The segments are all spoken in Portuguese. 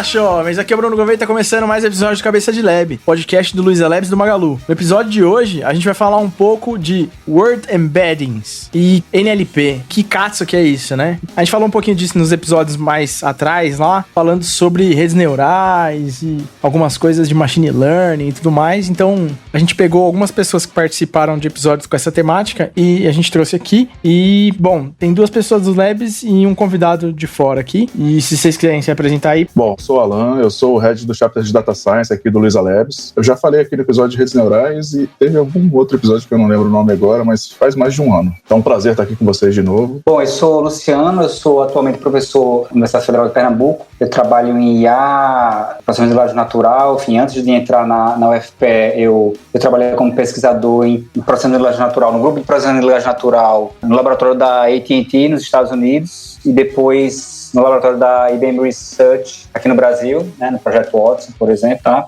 Fala, jovens! Aqui é o Bruno Gouveia e tá começando mais um episódio do Cabeça de Lab, podcast do Luiza Labs e do Magalu. No episódio de hoje, a gente vai falar um pouco de Word Embeddings e NLP. Que katsu que é isso, né? A gente falou um pouquinho disso nos episódios mais atrás lá, falando sobre redes neurais e algumas coisas de machine learning e tudo mais. Então, a gente pegou algumas pessoas que participaram de episódios com essa temática e a gente trouxe aqui. E, bom, tem duas pessoas dos Labs e um convidado de fora aqui. E se vocês quiserem se apresentar aí. Bom, sou o Alan, eu sou o head do chapter de Data Science aqui do Luiza Labs. Eu já falei aqui no episódio de redes neurais e teve algum outro episódio que eu não lembro o nome agora, mas faz mais de um ano. Então é um prazer estar aqui com vocês de novo. Bom, eu sou o Luciano, eu sou atualmente professor na Universidade Federal de Pernambuco. Eu trabalho em IA, processamento de linguagem natural. Enfim, antes de entrar na UFPE, eu trabalhei como pesquisador em processamento de linguagem natural, no grupo de processamento de linguagem natural, no laboratório da AT&T nos Estados Unidos e depois no laboratório da IBM Research aqui no Brasil, né, no projeto Watson, por exemplo, tá?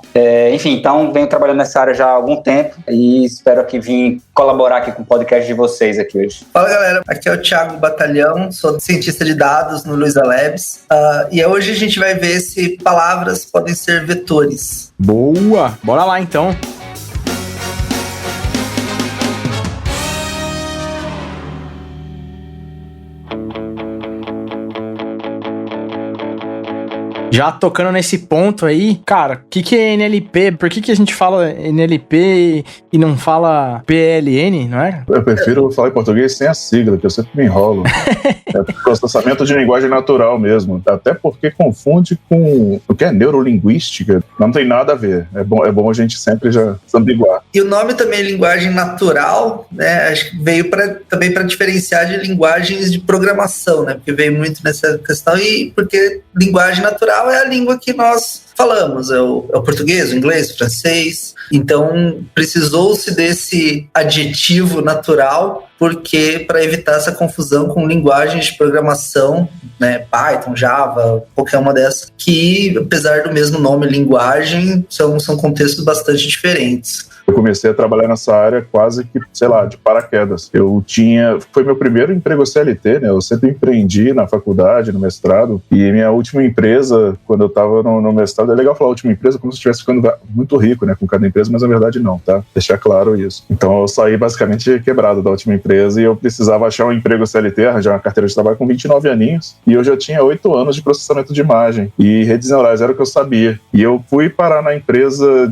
Enfim, então venho trabalhando nessa área já há algum tempo e espero aqui vir colaborar aqui com o podcast de vocês aqui hoje. Fala, galera, aqui é o Thiago Batalhão, sou cientista de dados no Luiza Labs e hoje a gente vai ver se palavras podem ser vetores. Boa! Bora lá então! Já tocando nesse ponto aí, cara, o que é NLP? Por que a gente fala NLP e não fala PLN, não é? Eu prefiro falar em português sem a sigla, que eu sempre me enrolo. É processamento de linguagem natural mesmo. Até porque confunde com o que é neurolinguística. Não tem nada a ver. É bom a gente sempre já sambiguar. E o nome também é linguagem natural, né? Acho que veio também para diferenciar de linguagens de programação, né? Porque veio muito nessa questão e porque linguagem natural é a língua que nós falamos, é o português, o inglês, o francês. Então, precisou-se desse adjetivo natural, porque para evitar essa confusão com linguagens de programação, né, Python, Java, qualquer uma dessas, que, apesar do mesmo nome linguagem, são contextos bastante diferentes. Eu comecei a trabalhar nessa área quase que, sei lá, de paraquedas. Foi meu primeiro emprego CLT, né? Eu sempre empreendi na faculdade, no mestrado, e minha última empresa, quando eu estava no mestrado, é legal falar última empresa como se estivesse ficando muito rico, né, com cada empresa, mas na verdade não, tá? Deixar claro isso. Então eu saí basicamente quebrado da última empresa e eu precisava achar um emprego CLT, arranjar uma carteira de trabalho com 29 aninhos, e eu já tinha 8 anos de processamento de imagem, e redes neurais era o que eu sabia. E eu fui parar na empresa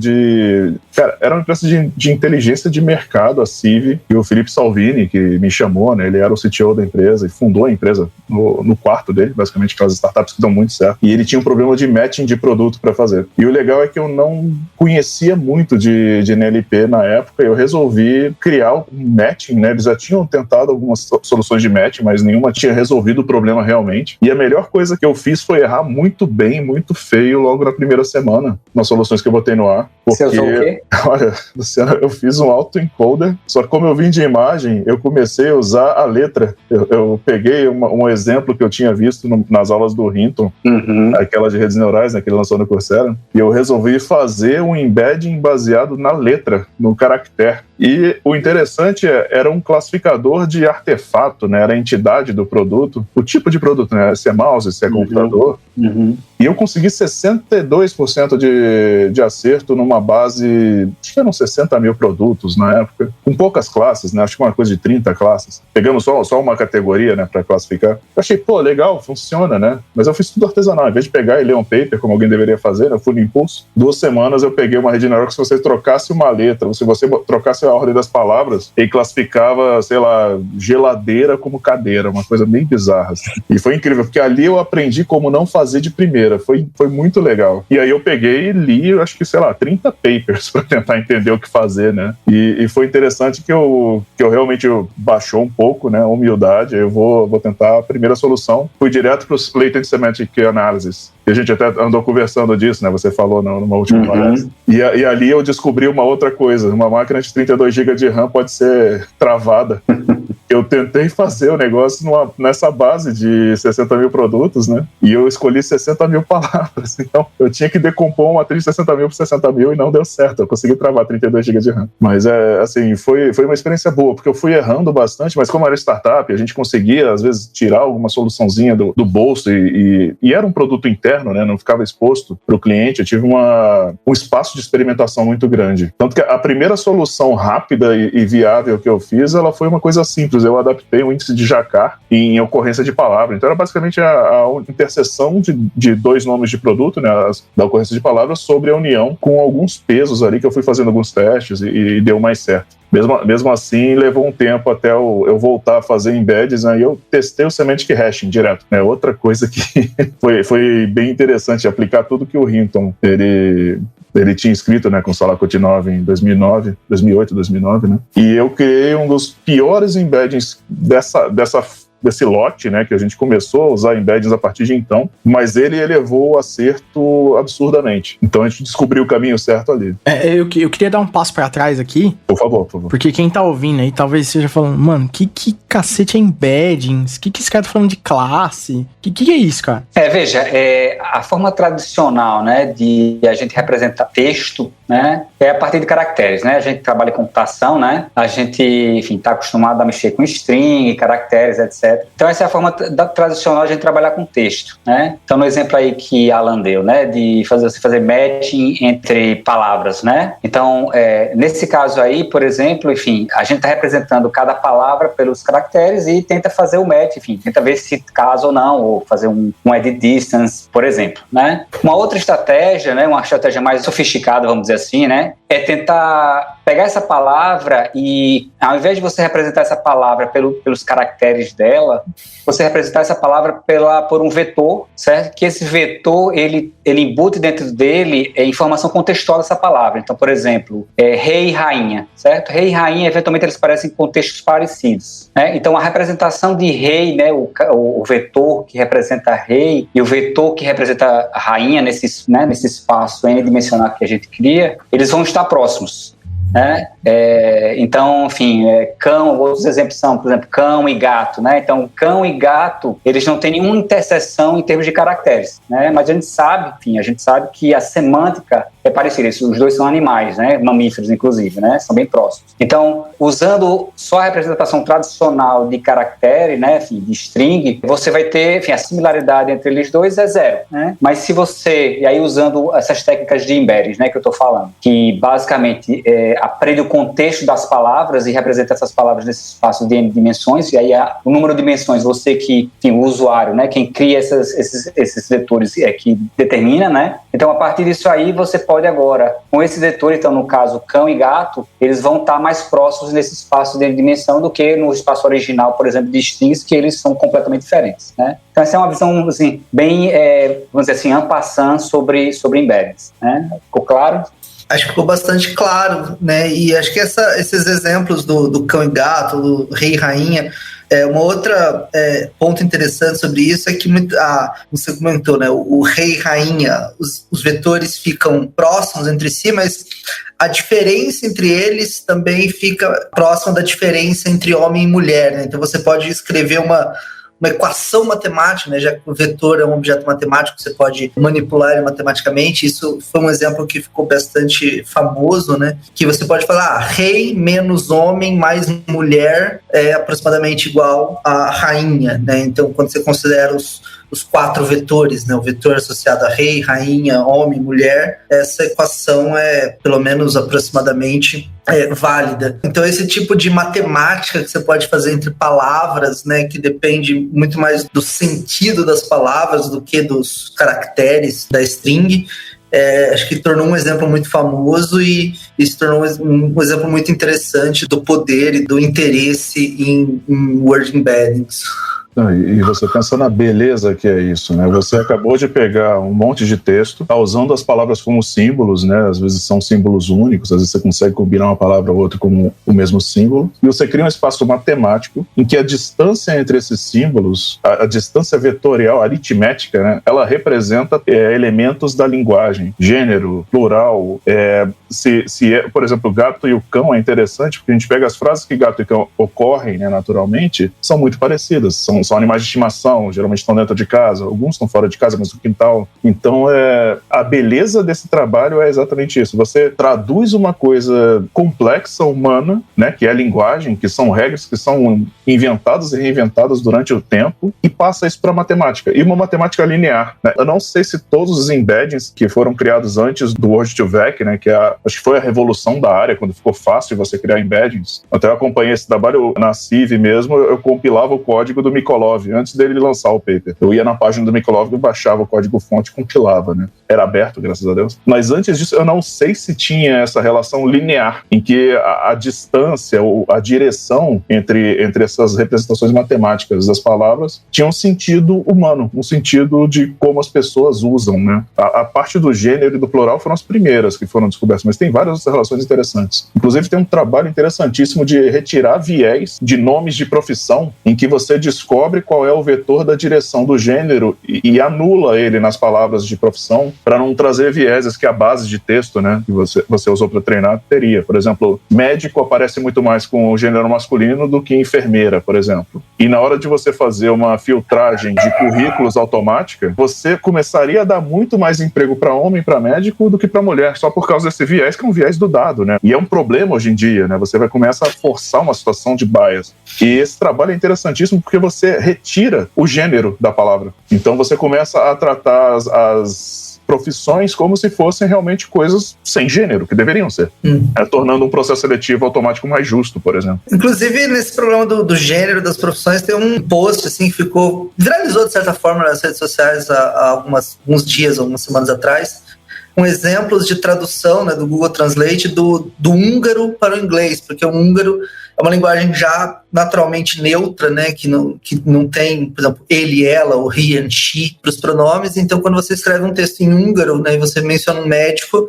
Cara, era uma empresa de inteligência de mercado, a CIV, e o Felipe Salvini, que me chamou, né, ele era o CTO da empresa e fundou a empresa no quarto dele, basicamente aquelas startups que dão muito certo, e ele tinha um problema de matching de produto para fazer. E o legal é que eu não conhecia muito de NLP na época, eu resolvi criar um matching, né, eles já tinham tentado algumas soluções de matching, mas nenhuma tinha resolvido o problema realmente, e a melhor coisa que eu fiz foi errar muito bem, muito feio logo na primeira semana, nas soluções que eu botei no ar. Você usou o quê? Olha, Luciano, eu fiz um autoencoder, só que como eu vim de imagem, eu comecei a usar a letra. Eu peguei um exemplo que eu tinha visto nas aulas do Hinton, aquela de redes neurais, né, que ele lançou no Coursera, e eu resolvi fazer um embedding baseado na letra, no caractere. E o interessante era um classificador de artefato, né, era a entidade do produto, o tipo de produto, né, se é mouse, se é computador. E eu consegui 62% de acerto numa base, acho que eram 60 mil produtos na época, com poucas classes, né? Acho que uma coisa de 30 classes. Pegamos só uma categoria, né, para classificar. Eu achei, pô, legal, funciona, né? Mas eu fiz tudo artesanal. Em vez de pegar e ler um paper, como alguém deveria fazer, né, eu fui no impulso. 2 semanas eu peguei uma rede neural que se você trocasse uma letra, se você trocasse a ordem das palavras, ele classificava, sei lá, geladeira como cadeira, uma coisa bem bizarra. Assim. E foi incrível, porque ali eu aprendi como não fazer de primeira. Foi muito legal. E aí eu peguei e li, acho que, sei lá, 30 papers para tentar entender o que fazer, né? E foi interessante que eu realmente baixou um pouco, né, a humildade. Eu vou tentar a primeira solução. Fui direto para os Latent Semantic Analysis. E a gente até andou conversando disso, né? Você falou numa última palestra. E ali eu descobri uma outra coisa. Uma máquina de 32 GB de RAM pode ser travada. eu tentei fazer o negócio nessa base de 60 mil produtos, né? E eu escolhi 60 mil palavras. Então, eu tinha que decompor uma matriz de 60 mil por 60 mil e não deu certo. Eu consegui travar 32 GB de RAM. Mas, assim, foi uma experiência boa, porque eu fui errando bastante, mas como era startup, a gente conseguia, às vezes, tirar alguma soluçãozinha do bolso e era um produto interno, né? Não ficava exposto para o cliente. Eu tive um espaço de experimentação muito grande. Tanto que a primeira solução rápida e viável que eu fiz, ela foi uma coisa simples. Eu adaptei o índice de Jacquard em ocorrência de palavra. Então, era basicamente a interseção de dois nomes de produto, né? Da ocorrência de palavras sobre a união, com alguns pesos ali que eu fui fazendo alguns testes e deu mais certo. Mesmo assim, levou um tempo até eu voltar a fazer embeds, aí eu testei o semantic hashing direto. É outra coisa que foi bem interessante, aplicar tudo que o Hinton ele tinha escrito, né, com Salakotinov em 2008, 2009, né? E eu criei um dos piores embeddings desse lote, né, que a gente começou a usar embeddings a partir de então, mas ele elevou o acerto absurdamente. Então a gente descobriu o caminho certo ali. Eu queria dar um passo pra trás aqui. Por favor. Porque quem tá ouvindo aí talvez esteja falando, mano, que cacete é embeddings? Que esse cara tá falando de classe? Que é isso, cara? Veja, a forma tradicional, né, de a gente representar texto, né, é a partir de caracteres, né? A gente trabalha em computação, né? A gente, enfim, tá acostumado a mexer com string, caracteres, etc. Então essa é a forma tradicional de a gente trabalhar com texto, né? Então no exemplo aí que Alan deu, né, de fazer matching entre palavras, né? Então nesse caso aí, por exemplo, enfim, a gente está representando cada palavra pelos caracteres e tenta fazer o match, enfim, tenta ver se casa ou não, ou fazer um edit distance, por exemplo, né? Uma outra estratégia, né, uma estratégia mais sofisticada, vamos dizer assim, né, é tentar pegar essa palavra e, ao invés de você representar essa palavra pelos caracteres dela, você representar essa palavra por um vetor, certo? Que esse vetor, ele embute dentro dele informação contextual dessa palavra. Então, por exemplo, rei e rainha, certo? Rei e rainha, eventualmente, eles parecem contextos parecidos, né? Então, a representação de rei, né, o vetor que representa rei e o vetor que representa a rainha nesse espaço n-dimensional que a gente cria, eles vão estar próximos, né? Então, enfim, cão, outros exemplos são, por exemplo, cão e gato, né? Então, cão e gato, eles não têm nenhuma interseção em termos de caracteres, né? Mas a gente sabe que a semântica é parecida, os dois são animais, né? Mamíferos, inclusive, né? São bem próximos. Então, usando só a representação tradicional de caractere, né? Enfim, de string, você vai ter, enfim, a similaridade entre eles dois é zero, né? Mas se você, e aí usando essas técnicas de embeddings, né, que eu estou falando, que basicamente aprende o contexto das palavras e representa essas palavras nesse espaço de n dimensões, e aí o número de dimensões, você que, enfim, o usuário, né, quem cria esses vetores que determina, né? Então, a partir disso aí, você pode agora, com esses vetores, então, no caso, cão e gato, eles vão estar mais próximos nesse espaço de n dimensão do que no espaço original, por exemplo, de strings, que eles são completamente diferentes, né? Então, essa é uma visão, assim, bem, vamos dizer assim, en passant sobre embeddings, né? Ficou claro? Acho que ficou bastante claro, né? E acho que esses exemplos do cão e gato, do rei e rainha, uma outra ponto interessante sobre isso é que você comentou, né? O rei e rainha, os vetores ficam próximos entre si, mas a diferença entre eles também fica próxima da diferença entre homem e mulher, né? Então você pode escrever uma equação matemática, né? Já que o vetor é um objeto matemático, você pode manipular ele matematicamente. Isso foi um exemplo que ficou bastante famoso, né? Que você pode falar, rei menos homem mais mulher é aproximadamente igual a rainha, né? Então, quando você considera os quatro vetores, né? O vetor associado a rei, rainha, homem, mulher, essa equação é, pelo menos aproximadamente, válida. Então, esse tipo de matemática que você pode fazer entre palavras, né, que depende muito mais do sentido das palavras do que dos caracteres da string, acho que tornou um exemplo muito famoso e se tornou um exemplo muito interessante do poder e do interesse em word embeddings. E você pensa na beleza que é isso, né? Você acabou de pegar um monte de texto, tá usando as palavras como símbolos, né? Às vezes são símbolos únicos, às vezes você consegue combinar uma palavra ou outra como o mesmo símbolo, e você cria um espaço matemático em que a distância entre esses símbolos, a distância vetorial, aritmética, né? Ela representa elementos da linguagem, gênero, plural. Por exemplo, o gato e o cão é interessante porque a gente pega as frases que gato e cão ocorrem, né, naturalmente, são muito parecidas, são animais de estimação, geralmente estão dentro de casa, alguns estão fora de casa, mas no quintal. Então, a beleza desse trabalho é exatamente isso. Você traduz uma coisa complexa, humana, né, que é a linguagem, que são regras que são inventadas e reinventadas durante o tempo, e passa isso para matemática, e uma matemática linear, né? Eu não sei se todos os embeddings que foram criados antes do Word2Vec, né, que acho que foi a revolução da área, quando ficou fácil você criar embeddings. Até eu acompanhei esse trabalho na CIV mesmo, eu compilava o código do Mikolov antes dele lançar o paper. Eu ia na página do Mikolov, baixava o código-fonte e compilava, né? Era aberto, graças a Deus. Mas antes disso, eu não sei se tinha essa relação linear, em que a distância ou a direção entre essas representações matemáticas das palavras tinha um sentido humano, um sentido de como as pessoas usam, né? A parte do gênero e do plural foram as primeiras que foram descobertas, mas tem várias outras relações interessantes. Inclusive, tem um trabalho interessantíssimo de retirar viés de nomes de profissão, em que você descobre qual é o vetor da direção do gênero e anula ele nas palavras de profissão para não trazer vieses que a base de texto, né, que você usou para treinar teria. Por exemplo, médico aparece muito mais com o gênero masculino do que enfermeira, por exemplo. E na hora de você fazer uma filtragem de currículos automática, você começaria a dar muito mais emprego para homem, para médico, do que para mulher, só por causa desse viés, que é um viés do dado, né? E é um problema hoje em dia, né? Você vai começar a forçar uma situação de bias. E esse trabalho é interessantíssimo porque você retira o gênero da palavra. Então você começa a tratar as profissões como se fossem realmente coisas sem gênero, que deveriam ser. Tornando um processo seletivo automático mais justo, por exemplo. Inclusive, nesse programa do gênero das profissões, tem um post assim, que viralizou de certa forma nas redes sociais há alguns dias, algumas semanas atrás, com exemplos de tradução, né, do Google Translate do húngaro para o inglês, porque o húngaro é uma linguagem já naturalmente neutra, né, que não tem, por exemplo, ele, ela, ou he and she para os pronomes. Então, quando você escreve um texto em húngaro, né, e você menciona um médico,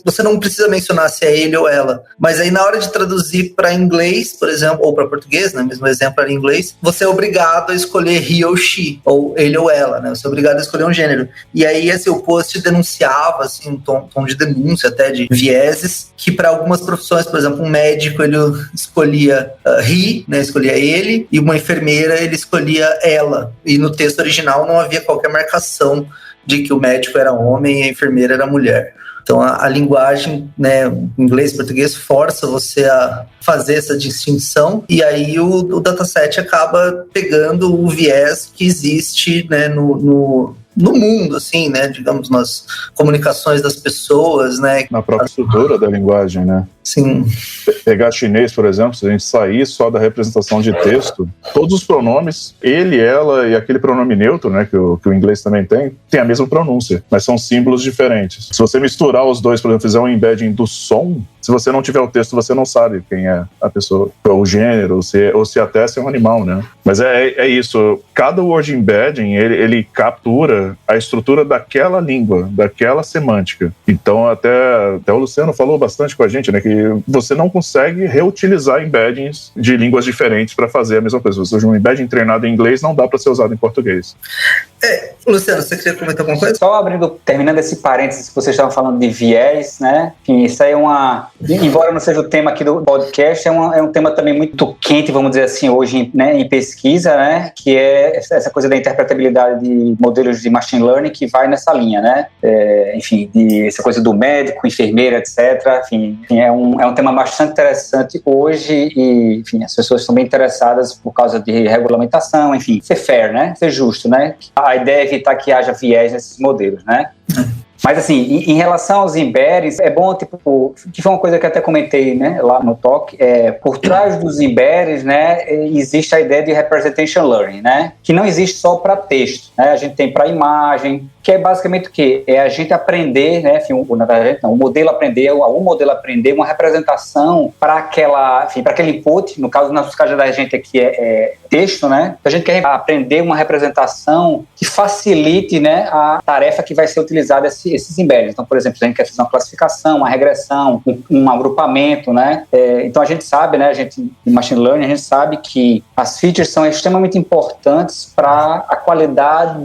você não precisa mencionar se é ele ou ela. Mas aí, na hora de traduzir para inglês, por exemplo, ou para português, né, mesmo exemplo era em inglês, você é obrigado a escolher he ou she, ou ele ou ela, né, você é obrigado a escolher um gênero. E aí, assim, o post denunciava, assim, um tom de denúncia, até de vieses, que para algumas profissões, por exemplo, um médico, ele escolhia he, né, escolhia ele, e uma enfermeira, ele escolhia ela. E no texto original não havia qualquer marcação de que o médico era homem e a enfermeira era mulher. Então, a linguagem, né, inglês e português, força você a fazer essa distinção, e aí o dataset acaba pegando o viés que existe, né, no mundo, assim, né, digamos, nas comunicações das pessoas, né. Na própria estrutura da linguagem, né. Sim. Pegar chinês, por exemplo, se a gente sair só da representação de texto, todos os pronomes, ele, ela e aquele pronome neutro, né, que o inglês também tem a mesma pronúncia, mas são símbolos diferentes. Se você misturar os dois, por exemplo, fizer um embedding do som, se você não tiver o texto, você não sabe quem é a pessoa, o gênero, ou se até se é um animal, né? Mas é isso, cada word embedding, ele captura a estrutura daquela língua, daquela semântica. Então, até o Luciano falou bastante com a gente, né, que você não consegue reutilizar embeddings de línguas diferentes para fazer a mesma coisa. Se você usa um embedding treinado em inglês, não dá para ser usado em português. Luciano, você queria comentar alguma coisa? Só terminando esse parênteses que vocês estavam falando de viés, né? Enfim, isso aí embora não seja o tema aqui do podcast, é um tema também muito quente, vamos dizer assim, hoje, né, em pesquisa, né? Que é essa coisa da interpretabilidade de modelos de machine learning que vai nessa linha, né? Enfim, essa coisa do médico, enfermeira, etc. Enfim, é um tema bastante interessante hoje e, enfim, as pessoas estão bem interessadas por causa de regulamentação, enfim, ser fair, né? Ser justo, né? A ideia é evitar que haja viés nesses modelos, né? Mas, assim, em relação aos embeddings, é bom, tipo, que foi uma coisa que eu até comentei, né, lá no talk, por trás dos embeddings, né, existe a ideia de representation learning, né, que não existe só para texto, né, a gente tem para imagem, que é basicamente o quê? É a gente aprender, né? Enfim, o modelo aprender uma representação para aquele input, no caso da gente aqui é texto, né? A gente quer aprender uma representação que facilite, né, a tarefa que vai ser utilizada esses embeddings. Então, por exemplo, a gente quer fazer uma classificação, uma regressão, um agrupamento, né? Então a gente sabe, né, em Machine Learning, a gente sabe que as features são extremamente importantes para a qualidade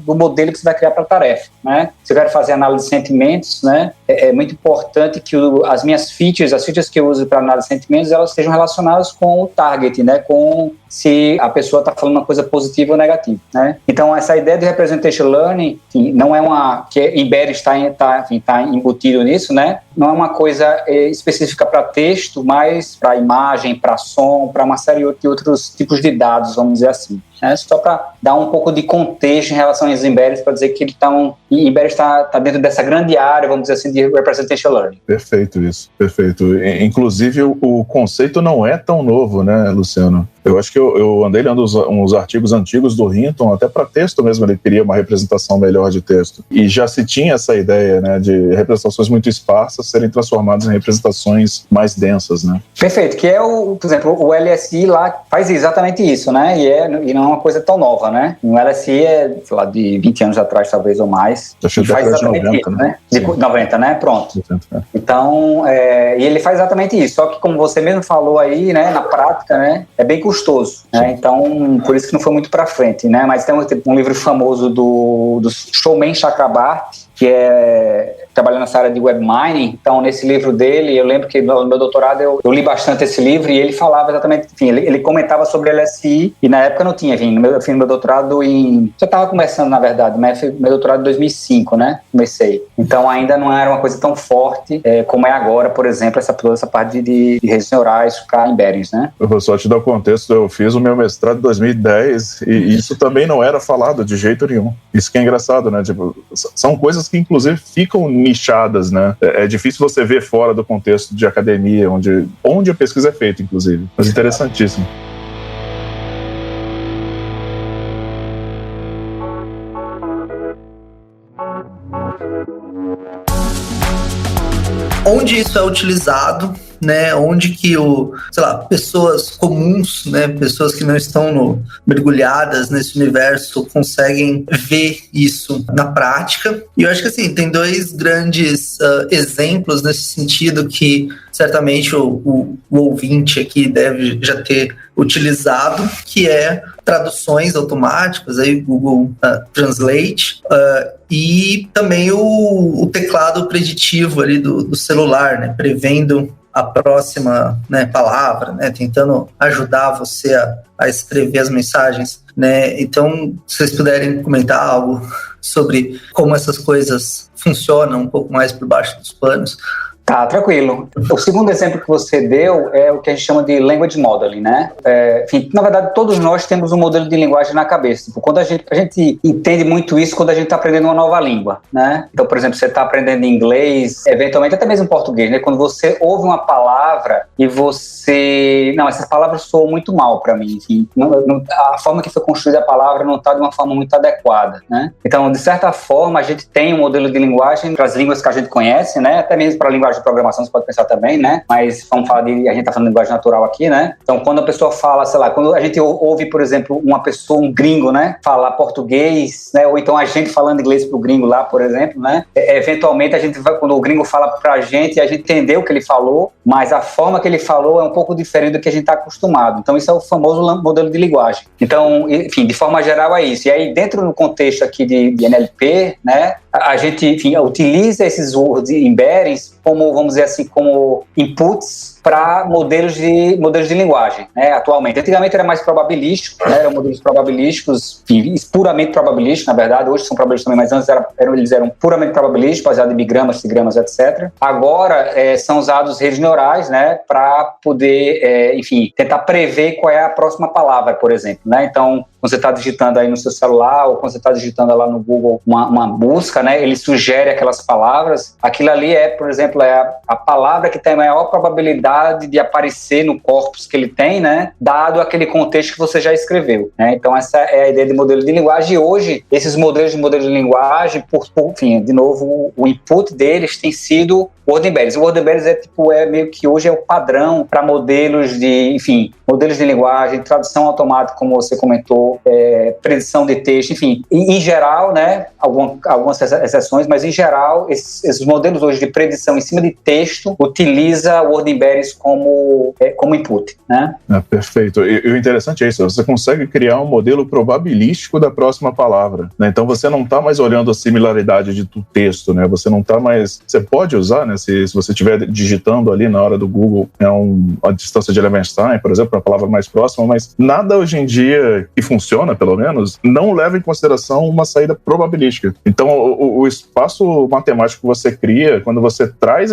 do modelo que você vai criar para a tarefa, né? Se eu quero fazer análise de sentimentos, né, é muito importante que as minhas features, as features que eu uso para análise de sentimentos, elas estejam relacionadas com o target, né, com se a pessoa está falando uma coisa positiva ou negativa, né? Então, essa ideia de Representation Learning, enfim, não é que Embedded está embutido nisso, né? Não é uma coisa específica para texto, mas para imagem, para som, para uma série de outros tipos de dados, vamos dizer assim. Só para dar um pouco de contexto em relação aos embeddings, para dizer que embedded está dentro dessa grande área, vamos dizer assim, de Representation Learning. Perfeito isso, perfeito. Inclusive, o conceito não é tão novo, né, Luciano? Eu acho que eu andei lendo uns artigos antigos do Hinton, até para texto mesmo, ele queria uma representação melhor de texto. E já se tinha essa ideia, né, de representações muito esparsas serem transformadas em representações mais densas, né? Perfeito, que por exemplo, o LSI lá faz exatamente isso, né? E não é uma coisa tão nova, né? O LSI é, sei lá, de 20 anos atrás, talvez, ou mais. Acho que faz exatamente 90, isso, né? De 90, né? Pronto. 90, Então, e ele faz exatamente isso. Só que, como você mesmo falou aí, né? Na prática, né? É bem custoso, né? Então, por isso que não foi muito para frente, né? Mas tem um livro famoso do Soumen Chakrabarty, que trabalhando nessa área de web mining. Então, nesse livro dele, eu lembro que no meu doutorado eu li bastante esse livro e ele falava exatamente, enfim, ele comentava sobre LSI e na época não tinha, enfim, eu fiz meu doutorado já estava começando, na verdade, mas meu doutorado em 2005, né? Comecei. Então, ainda não era uma coisa tão forte como é agora, por exemplo, toda essa parte de redes neurais para embeddings, né? Eu vou só te dar o contexto, eu fiz o meu mestrado em 2010 e isso também não era falado de jeito nenhum. Isso que é engraçado, né? Tipo, são coisas que, inclusive, ficam nichadas, né? É difícil você ver fora do contexto de academia, onde a pesquisa é feita, inclusive. Mas interessantíssimo. Onde isso é utilizado, né? Onde que pessoas comuns, né? Pessoas que não estão mergulhadas nesse universo conseguem ver isso na prática. E eu acho que assim, tem dois grandes exemplos nesse sentido que certamente o ouvinte aqui deve já ter utilizado, que é traduções automáticas, aí Google Translate, e também o teclado preditivo ali do celular, né, prevendo a próxima, né, palavra, né, tentando ajudar você a escrever as mensagens, né. Então, se vocês puderem comentar algo sobre como essas coisas funcionam um pouco mais por baixo dos panos. Tá, tranquilo. O segundo exemplo que você deu é o que a gente chama de language modeling, né? Enfim, na verdade, todos nós temos um modelo de linguagem na cabeça. Tipo, quando a gente entende muito isso quando a gente está aprendendo uma nova língua, né? Então, por exemplo, você está aprendendo inglês, eventualmente até mesmo português, né? Quando você ouve uma palavra e você... Não, essas palavras soam muito mal para mim. Enfim, a forma que foi construída a palavra não está de uma forma muito adequada, né? Então, de certa forma, a gente tem um modelo de linguagem para as línguas que a gente conhece, né? Até mesmo para a linguagem de programação, você pode pensar também, né? Mas vamos falar a gente tá falando de linguagem natural aqui, né? Então, quando a pessoa fala, sei lá, quando a gente ouve, por exemplo, um gringo, né? Falar português, né? Ou então a gente falando inglês pro gringo lá, por exemplo, né? Eventualmente, quando o gringo fala pra gente, a gente entendeu o que ele falou, mas a forma que ele falou é um pouco diferente do que a gente tá acostumado. Então, isso é o famoso modelo de linguagem. Então, enfim, de forma geral é isso. E aí, dentro do contexto aqui de NLP, né? A gente, enfim, utiliza esses embeddings como, vamos dizer assim, como inputs para modelos de linguagem, né, atualmente. Antigamente era mais probabilístico, né, eram modelos probabilísticos, enfim, puramente probabilísticos, na verdade. Hoje são probabilísticos também, mas antes eles eram puramente probabilísticos, baseados em bigramas, trigramas, etc. Agora são usados redes neurais, né, para poder, enfim, tentar prever qual é a próxima palavra, por exemplo, né. Então, quando você está digitando aí no seu celular ou quando você está digitando lá no Google uma busca, né, ele sugere aquelas palavras. Aquilo ali por exemplo, a palavra que tem a maior probabilidade de aparecer no corpus que ele tem, né, dado aquele contexto que você já escreveu, né? Então essa é a ideia de modelo de linguagem. E hoje, esses modelos de linguagem, enfim, de novo, o input deles tem sido Word Embeddings. O Word Embeddings é meio que hoje é o padrão para modelos de linguagem, tradução automática, como você comentou, predição de texto, enfim. Em geral, né, algumas exceções, mas em geral, esses modelos hoje de predição em cima de texto utiliza o Word Embeddings como input, né? Perfeito. E o interessante é isso, você consegue criar um modelo probabilístico da próxima palavra, né? Então você não está mais olhando a similaridade do texto, né? Você não está mais... Você pode usar, né? Se você estiver digitando ali na hora do Google, a distância de Levenstein, por exemplo, a palavra mais próxima, mas nada hoje em dia que funciona, pelo menos, não leva em consideração uma saída probabilística. Então, o espaço matemático que você cria, quando você traz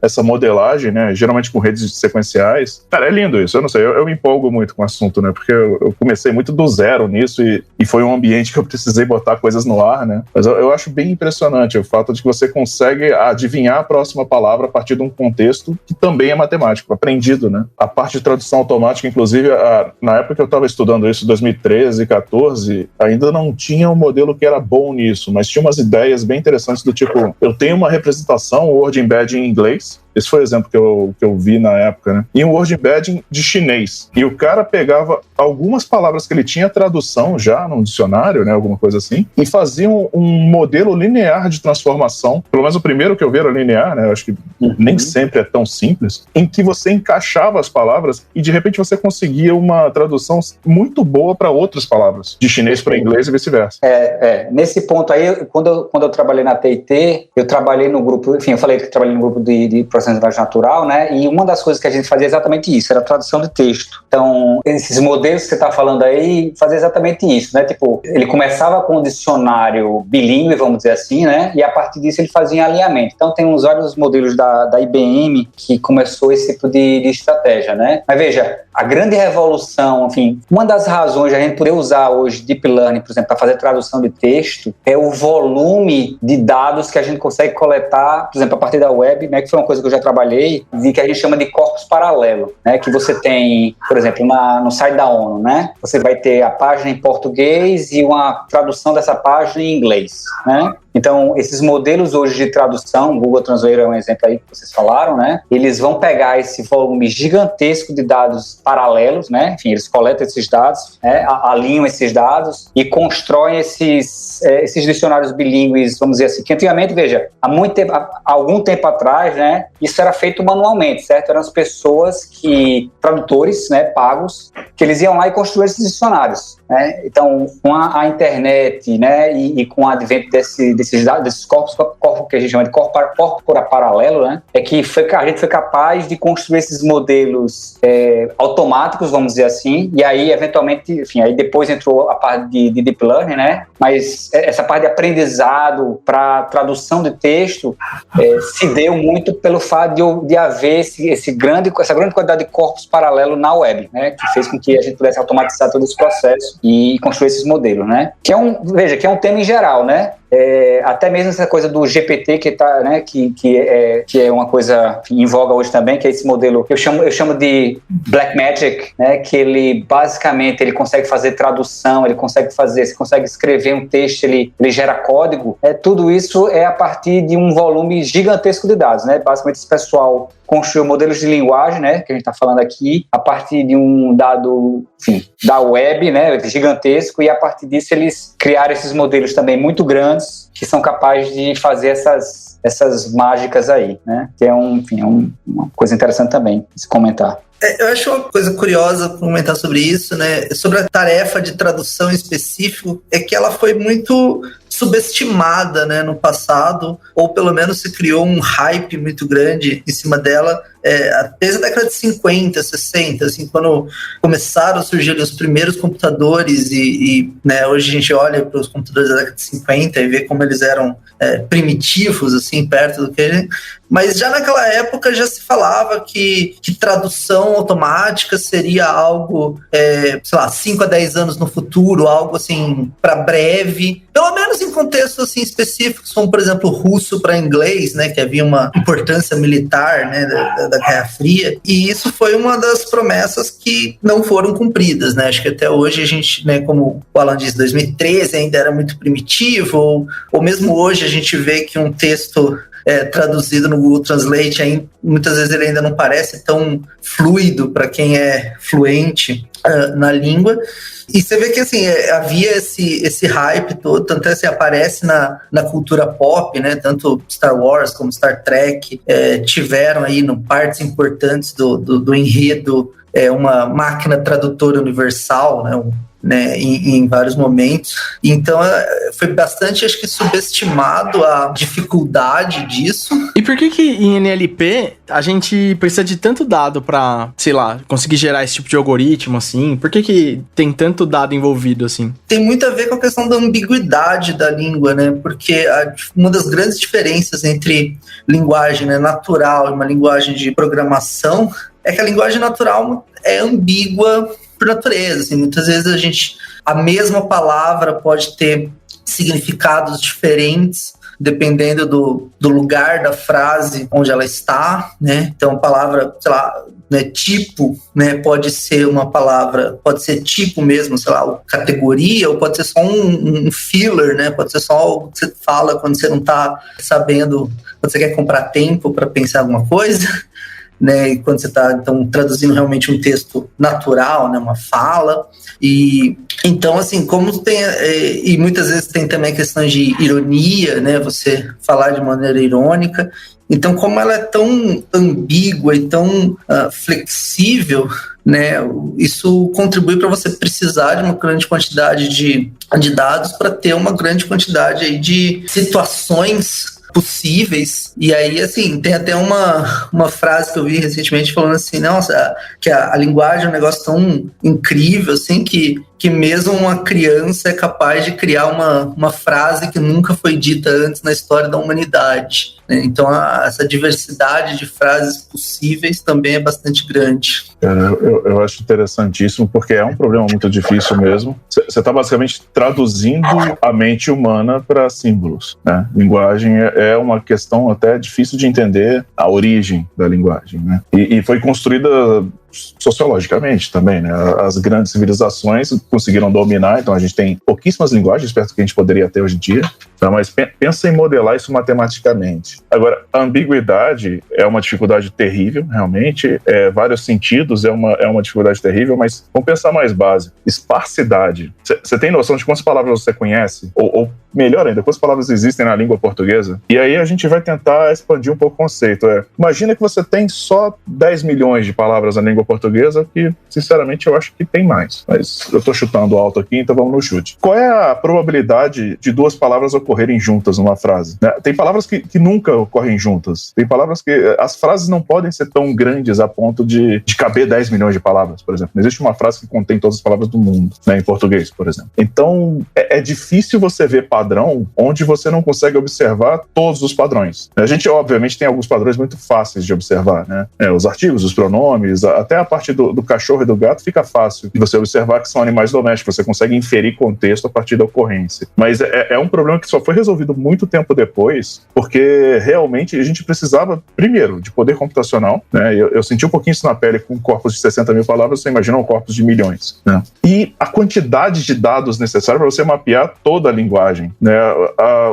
essa modelagem, né? Geralmente com redes sequenciais, cara, é lindo isso. Eu não sei, eu me empolgo muito com o assunto, né? Porque eu comecei muito do zero nisso e foi um ambiente que eu precisei botar coisas no ar, né? Mas eu acho bem impressionante o fato de que você consegue adivinhar a próxima palavra a partir de um contexto que também é matemático, aprendido, né? A parte de tradução automática, inclusive, na época que eu estava estudando isso, 2013, 2014, ainda não tinha um modelo que era bom nisso, mas tinha umas ideias bem interessantes do tipo, eu tenho uma representação Word Embedding em inglês. Esse foi o exemplo que eu vi na época, né? E um Word Embedding de chinês. E o cara pegava algumas palavras que ele tinha tradução já num dicionário, né? Alguma coisa assim, e fazia um modelo linear de transformação. Pelo menos o primeiro que eu vi era linear, né? Eu acho que nem sempre é tão simples. Em que você encaixava as palavras e de repente você conseguia uma tradução muito boa para outras palavras, de chinês para inglês e vice-versa. Nesse ponto aí, quando eu trabalhei na TIT, eu trabalhei no grupo, enfim, eu falei que trabalhei no grupo de processo de linguagem natural, né? E uma das coisas que a gente fazia exatamente isso, era a tradução de texto. Então, esses modelos que você está falando aí, fazia exatamente isso, né? Tipo, ele começava com um dicionário bilíngue, vamos dizer assim, né? E a partir disso ele fazia alinhamento. Então, tem vários modelos da IBM que começou esse tipo de estratégia, né? Mas veja, a grande revolução, enfim, uma das razões de a gente poder usar hoje Deep Learning, por exemplo, para fazer tradução de texto, é o volume de dados que a gente consegue coletar, por exemplo, a partir da web, né? Que foi uma coisa que eu já trabalhei, de que a gente chama de corpus paralelo, né? Que você tem, por exemplo, no site da ONU, né? Você vai ter a página em português e uma tradução dessa página em inglês, né? Então, esses modelos hoje de tradução, o Google Translator é um exemplo aí que vocês falaram, né? Eles vão pegar esse volume gigantesco de dados paralelos, né? Enfim, eles coletam esses dados, né? Alinham esses dados e constroem esses dicionários bilíngues, vamos dizer assim, que antigamente, veja, há algum tempo atrás, né? Isso era feito manualmente, certo? Eram as pessoas tradutores, né? Pagos, que eles iam lá e construíam esses dicionários, né? Então, com a internet, né? E com o advento desses dados, desses corpos que a gente chama de corpo paralelo, né? É que a gente foi capaz de construir esses modelos automáticos, vamos dizer assim, e aí, eventualmente, enfim, aí depois entrou a parte de Deep Learning, né? Mas essa parte de aprendizado para tradução de texto se deu muito pelo fato de haver essa grande quantidade de corpos paralelos na web, né? Que fez com que a gente pudesse automatizar todo esse processo e construir esses modelos, né? Que é um tema em geral, né? Até mesmo essa coisa do GPT que tá, né, que é uma coisa em voga hoje também, que é esse modelo que eu chamo de Blackmagic, né, que ele basicamente ele consegue fazer tradução, você consegue escrever um texto, ele gera código, tudo isso é a partir de um volume gigantesco de dados, né? Basicamente esse pessoal construiu modelos de linguagem, né, que a gente está falando aqui, a partir de um dado, enfim, da web, né, gigantesco, e a partir disso eles criaram esses modelos também muito grandes, que são capazes de fazer essas mágicas aí, né, que é uma coisa interessante também se comentar. Eu acho uma coisa curiosa comentar sobre isso, né? Sobre a tarefa de tradução em específico, é que ela foi muito subestimada, né, no passado, ou pelo menos se criou um hype muito grande em cima dela, desde a década de 50, 60, assim, quando começaram a surgir os primeiros computadores né, hoje a gente olha para os computadores da década de 50 e vê como eles eram primitivos, assim, perto do que... Mas já naquela época já se falava que tradução automática seria algo, sei lá, 5 a 10 anos no futuro, algo assim, para breve, pelo menos em contextos assim, específicos, como, por exemplo, russo para inglês, né, que havia uma importância militar, né, da Guerra Fria, e isso foi uma das promessas que não foram cumpridas, né, acho que até hoje a gente, né, como o Alan diz, 2013 ainda era muito primitivo, ou mesmo hoje a gente vê que um texto traduzido no Google Translate, muitas vezes ele ainda não parece tão fluido para quem é fluente na língua. E você vê que assim, havia esse hype todo, tanto assim, aparece na cultura pop, né? Tanto Star Wars como Star Trek tiveram aí partes importantes do enredo, uma máquina tradutora universal, né, em vários momentos. Então foi bastante, acho que, subestimado a dificuldade disso. E por que em NLP a gente precisa de tanto dado pra, sei lá, conseguir gerar esse tipo de algoritmo, assim? Por que tem tanto dado envolvido, assim? Tem muito a ver com a questão da ambiguidade da língua, né? Porque uma das grandes diferenças entre linguagem, né, natural e uma linguagem de programação é que a linguagem natural é ambígua por natureza, assim, muitas vezes a mesma palavra pode ter significados diferentes dependendo do lugar da frase onde ela está, né? Então, a palavra, sei lá, né, tipo, né, pode ser uma palavra, pode ser tipo mesmo, sei lá, categoria, ou pode ser só um filler, né? Pode ser só algo que você fala quando você não está sabendo, quando você quer comprar tempo para pensar alguma coisa. Né, e quando você está então traduzindo realmente um texto natural, né, uma fala, e então assim, como tem e muitas vezes tem também questões de ironia, né, você falar de maneira irônica, então como ela é tão ambígua e tão flexível, né, isso contribui para você precisar de uma grande quantidade de dados para ter uma grande quantidade aí de situações possíveis. E aí, assim, tem até uma frase que eu vi recentemente falando assim, nossa, que a linguagem é um negócio tão incrível, assim, que mesmo uma criança é capaz de criar uma frase que nunca foi dita antes na história da humanidade, né? Então, essa diversidade de frases possíveis também é bastante grande. Eu acho interessantíssimo, porque é um problema muito difícil mesmo. Você está basicamente traduzindo a mente humana para símbolos, né? Linguagem é uma questão até difícil de entender a origem da linguagem, né? E foi construída sociologicamente também, né? As grandes civilizações conseguiram dominar, então a gente tem pouquíssimas linguagens perto do que a gente poderia ter hoje em dia, tá? Mas pensa em modelar isso matematicamente. Agora, a ambiguidade é uma dificuldade terrível, realmente, vários sentidos é uma dificuldade terrível, mas vamos pensar mais básico. Esparsidade. Você tem noção de quantas palavras você conhece? Ou melhor ainda, quantas palavras existem na língua portuguesa? E aí a gente vai tentar expandir um pouco o conceito. Imagina que você tem só 10 milhões de palavras na língua portuguesa, que sinceramente eu acho que tem mais, mas eu tô chutando alto aqui, então vamos no chute. Qual é a probabilidade de duas palavras ocorrerem juntas numa frase, né? Tem palavras que nunca ocorrem juntas, tem palavras que as frases não podem ser tão grandes a ponto de caber 10 milhões de palavras, por exemplo. Não existe uma frase que contém todas as palavras do mundo, né, em português, por exemplo. Então é difícil você ver padrão onde você não consegue observar todos os padrões. A gente obviamente tem alguns padrões muito fáceis de observar, né? Os artigos, os pronomes, até a parte do cachorro e do gato fica fácil de você observar que são animais domésticos, você consegue inferir contexto a partir da ocorrência. Mas é um problema que só foi resolvido muito tempo depois, porque realmente a gente precisava, primeiro, de poder computacional, né? Eu senti um pouquinho isso na pele com corpos de 60 mil palavras, você imagina um corpus de milhões, né? E a quantidade de dados necessária para você mapear toda a linguagem, né?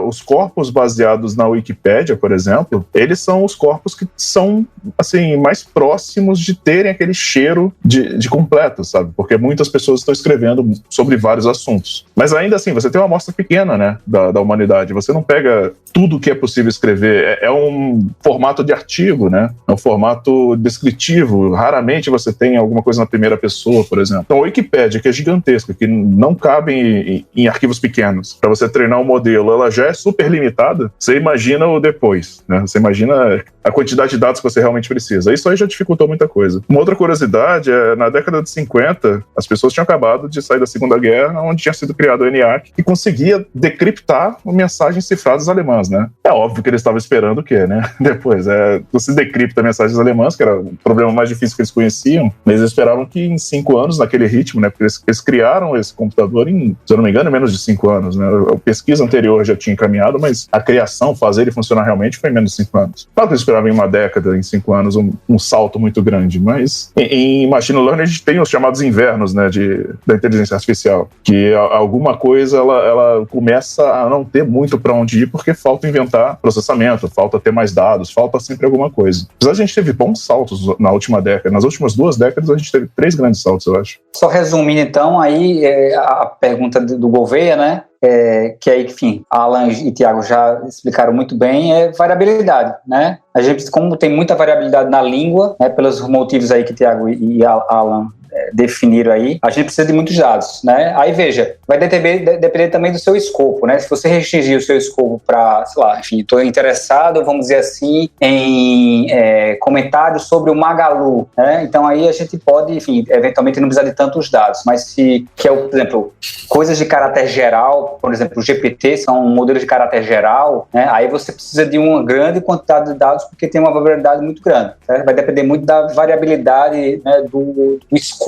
Os corpos baseados na Wikipédia, por exemplo, eles são os corpos que são, assim, mais próximos de terem aquele cheiro de completo, sabe? Porque muitas pessoas estão escrevendo sobre vários assuntos. Mas ainda assim, você tem uma amostra pequena, né, da humanidade. Você não pega tudo que é possível escrever. É um formato de artigo, né? É um formato descritivo. Raramente você tem alguma coisa na primeira pessoa, por exemplo. Então, a Wikipédia, que é gigantesca, que não cabe em arquivos pequenos, para você treinar treinar um modelo, ela já é super limitada, você imagina o depois, né? Você imagina a quantidade de dados que você realmente precisa. Isso aí já dificultou muita coisa. Uma outra curiosidade é, na década de 50, as pessoas tinham acabado de sair da Segunda Guerra, onde tinha sido criado o ENIAC, e conseguia decriptar mensagens cifradas alemãs, né? É óbvio que eles estavam esperando o quê, né? Depois, você decripta mensagens alemãs, que era o problema mais difícil que eles conheciam, mas eles esperavam que em 5 anos, naquele ritmo, né? Porque eles criaram esse computador em, se eu não me engano, menos de 5 anos, né? A pesquisa anterior já tinha encaminhado, mas a criação, fazer ele funcionar realmente foi em menos de 5 anos. Claro que eles esperavam em uma década, em 5 anos, um salto muito grande, mas em machine learning a gente tem os chamados invernos, né, da inteligência artificial, que alguma coisa ela começa a não ter muito para onde ir porque falta inventar processamento, falta ter mais dados, falta sempre alguma coisa. Apesar de a gente teve bons saltos na última década, nas últimas 2 décadas a gente teve 3 grandes saltos, eu acho. Só resumindo então, aí a pergunta do Gouveia, né? Que aí, enfim, Alan e Thiago já explicaram muito bem, é variabilidade, né? A gente, como tem muita variabilidade na língua, né, pelos motivos aí que Thiago e Alan definiram aí, a gente precisa de muitos dados, né? Aí veja, vai depender também do seu escopo, né? Se você restringir o seu escopo para, sei lá, enfim, estou interessado, vamos dizer assim, em comentários sobre o Magalu, né? Então aí a gente pode, enfim, eventualmente não precisar de tantos dados, mas por exemplo, coisas de caráter geral, por exemplo, o GPT são modelos de caráter geral, né? Aí você precisa de uma grande quantidade de dados porque tem uma variabilidade muito grande, certo? Vai depender muito da variabilidade, né, do escopo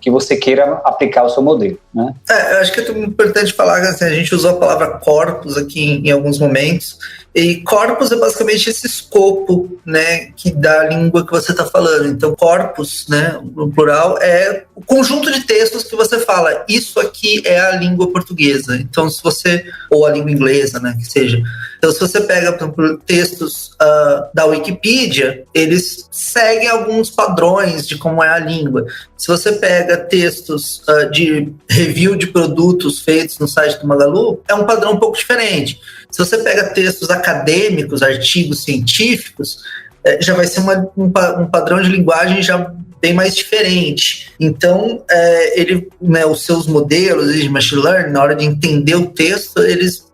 que você queira aplicar o seu modelo, né? Eu acho que é importante falar que assim, a gente usou a palavra corpus aqui em alguns momentos, e corpus é basicamente esse escopo, né, que da língua que você está falando. Então, corpus, né, no plural, é o conjunto de textos que você fala. Isso aqui é a língua portuguesa. Então, se você... Ou a língua inglesa, né, que seja. Então, se você pega, por exemplo, textos da Wikipedia, eles seguem alguns padrões de como é a língua. Se você pega textos de review de produtos feitos no site do Magalu, é um padrão um pouco diferente. Se você pega textos acadêmicos, artigos científicos, já vai ser um padrão de linguagem já bem mais diferente. Então, os seus modelos de machine learning, na hora de entender o texto, eles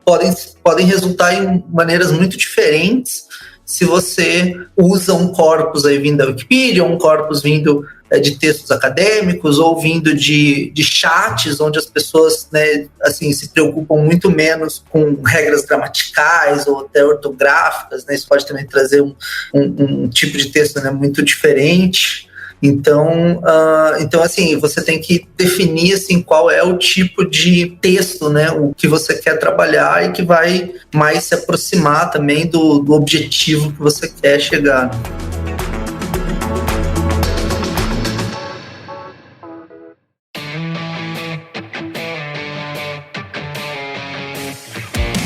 podem resultar em maneiras muito diferentes se você usa um corpus aí vindo da Wikipedia, ou um corpus vindo de textos acadêmicos, ou vindo de chats, onde as pessoas, né, assim, se preocupam muito menos com regras gramaticais ou até ortográficas, né? Isso pode também trazer um tipo de texto, né, muito diferente. Então, assim, você tem que definir assim, qual é o tipo de texto, né, o que você quer trabalhar e que vai mais se aproximar também do objetivo que você quer chegar.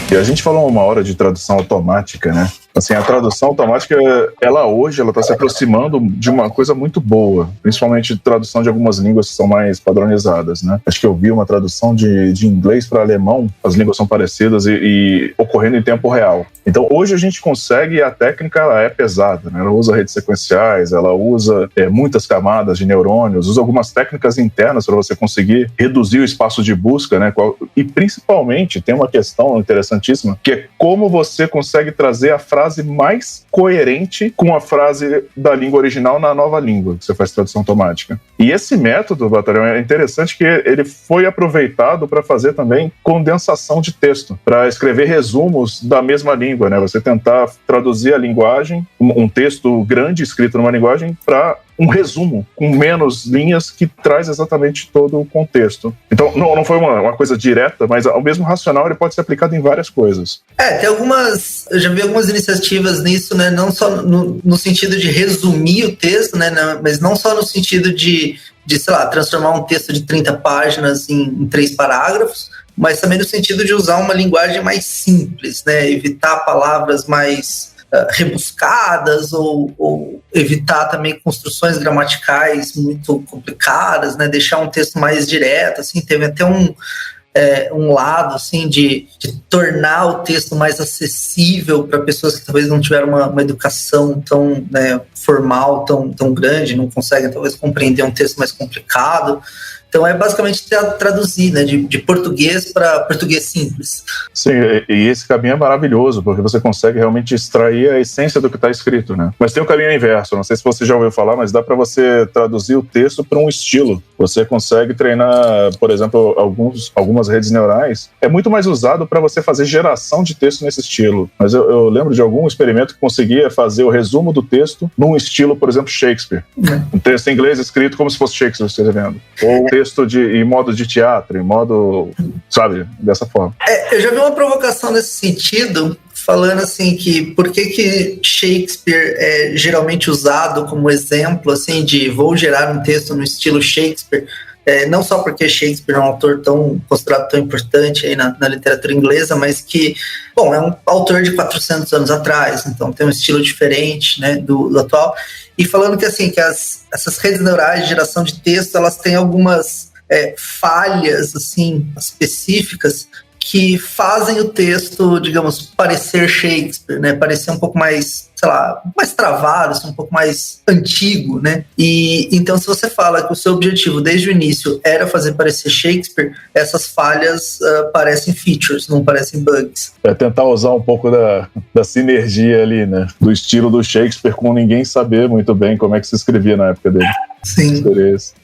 E a gente falou uma hora de tradução automática, né? Assim, a tradução automática, ela hoje está se aproximando de uma coisa muito boa, principalmente tradução de algumas línguas que são mais padronizadas, né? Acho que eu vi uma tradução de inglês para alemão, as línguas são parecidas e ocorrendo em tempo real. Então, hoje a gente consegue, a técnica ela é pesada, né? Ela usa redes sequenciais, ela usa muitas camadas de neurônios, usa algumas técnicas internas para você conseguir reduzir o espaço de busca, né? E principalmente tem uma questão interessantíssima, que é como você consegue trazer a frase mais coerente com a frase da língua original na nova língua, que você faz tradução automática. E esse método, Batalhão, é interessante que ele foi aproveitado para fazer também condensação de texto, para escrever resumos da mesma língua, né? Você tentar traduzir a linguagem, um texto grande escrito numa linguagem, para um resumo com menos linhas que traz exatamente todo o contexto. Então, não foi uma coisa direta, mas o mesmo racional ele pode ser aplicado em várias coisas. Tem algumas... Eu já vi algumas iniciativas nisso, né? Não só no sentido de resumir o texto, né? Mas não só no sentido de, sei lá, transformar um texto de 30 páginas em 3 parágrafos, mas também no sentido de usar uma linguagem mais simples, né? Evitar palavras mais rebuscadas ou evitar também construções gramaticais muito complicadas, né? Deixar um texto mais direto, assim. Teve até um lado assim, de tornar o texto mais acessível para pessoas que talvez não tiveram uma educação tão, né, formal, tão grande, não conseguem talvez compreender um texto mais complicado. Então é basicamente traduzir, né, de português para português simples. Sim, e esse caminho é maravilhoso, porque você consegue realmente extrair a essência do que está escrito, né? Mas tem o caminho inverso, não sei se você já ouviu falar, mas dá para você traduzir o texto para um estilo. Você consegue treinar, por exemplo, algumas redes neurais. É muito mais usado para você fazer geração de texto nesse estilo. Mas eu lembro de algum experimento que conseguia fazer o resumo do texto num estilo, por exemplo, Shakespeare. Um texto em inglês escrito como se fosse Shakespeare escrevendo. Ou texto em modo de teatro, em modo, sabe, dessa forma. Eu já vi uma provocação nesse sentido, falando assim que por que Shakespeare é geralmente usado como exemplo, assim, de vou gerar um texto no estilo Shakespeare, não só porque Shakespeare é um autor considerado tão importante aí na literatura inglesa, mas que, bom, é um autor de 400 anos atrás, então tem um estilo diferente, né, do atual. E falando que, assim, que essas redes neurais de geração de texto, elas têm algumas falhas, assim, específicas, que fazem o texto, digamos, parecer Shakespeare, né? Parecer um pouco mais, sei lá, mais travado, assim, um pouco mais antigo, né? E então, se você fala que o seu objetivo desde o início era fazer parecer Shakespeare, essas falhas parecem features, não parecem bugs. É tentar usar um pouco da sinergia ali, né? Do estilo do Shakespeare, com ninguém saber muito bem como é que se escrevia na época dele. Sim.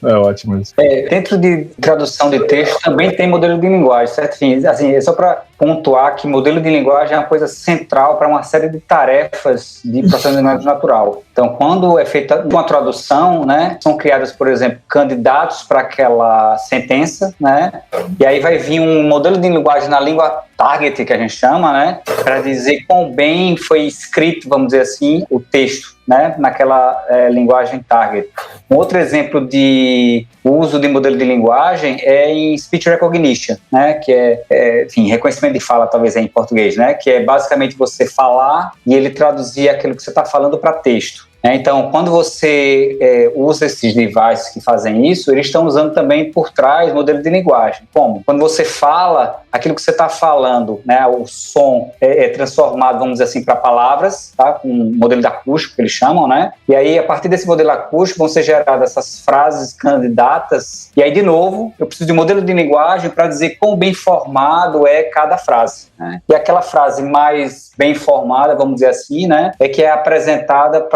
É ótimo isso. Dentro de tradução de texto também tem modelo de linguagem, certo? Assim, é só para pontuar que modelo de linguagem é uma coisa central para uma série de tarefas de processamento natural. Então, quando é feita uma tradução, né, são criadas, por exemplo, candidatos para aquela sentença, né, e aí vai vir um modelo de linguagem na língua target, que a gente chama, né, para dizer quão bem foi escrito, vamos dizer assim, o texto, né, naquela linguagem target. Um outro exemplo de uso de modelo de linguagem é em speech recognition, né, que enfim, reconhecimento de fala, talvez em português, né, que é basicamente você falar e ele traduzir aquilo que você está falando para texto. Então, quando você usa esses devices que fazem isso, eles estão usando também por trás modelo de linguagem. Como? Quando você fala, aquilo que você está falando, né, o som é transformado, vamos dizer assim, para palavras, tá? Com um modelo de acústico, que eles chamam, né? E aí, a partir desse modelo acústico, vão ser geradas essas frases candidatas. E aí, de novo, eu preciso de um modelo de linguagem para dizer quão bem formado é cada frase, né? E aquela frase mais bem formada, vamos dizer assim, né, é que é apresentada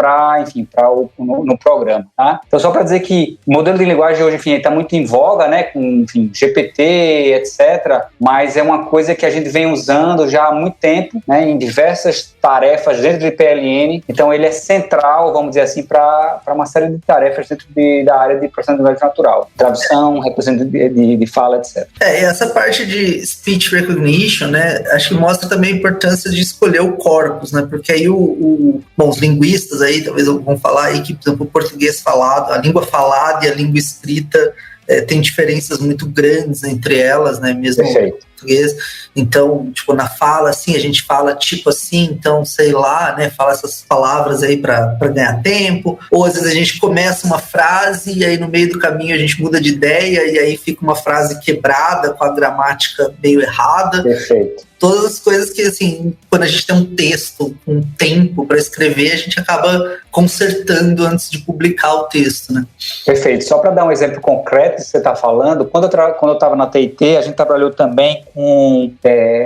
no programa, tá? Então, só para dizer que o modelo de linguagem hoje, enfim, está muito em voga, né, com, enfim, GPT, etc., mas é uma coisa que a gente vem usando já há muito tempo, né, em diversas tarefas dentro de PLN. Então, ele é central, vamos dizer assim, para uma série de tarefas dentro da área de processamento natural. Tradução, reconhecimento de fala, etc. E essa parte de speech recognition, né, acho que mostra também a importância de escolher o corpus, né, porque aí bom, os linguistas aí talvez vão falar aí que, por exemplo, o português falado, a língua falada e a língua escrita tem diferenças muito grandes entre elas, né, mesmo em português. Então, tipo, na fala, assim, a gente fala tipo assim, então, sei lá, né, fala essas palavras aí para ganhar tempo, ou às vezes a gente começa uma frase e aí no meio do caminho a gente muda de ideia e aí fica uma frase quebrada com a gramática meio errada. Perfeito. Todas as coisas que, assim, quando a gente tem um texto com tempo para escrever, a gente acaba consertando antes de publicar o texto, né? Perfeito. Só para dar um exemplo concreto que você está falando, quando eu estava na TIT, a gente trabalhou também com,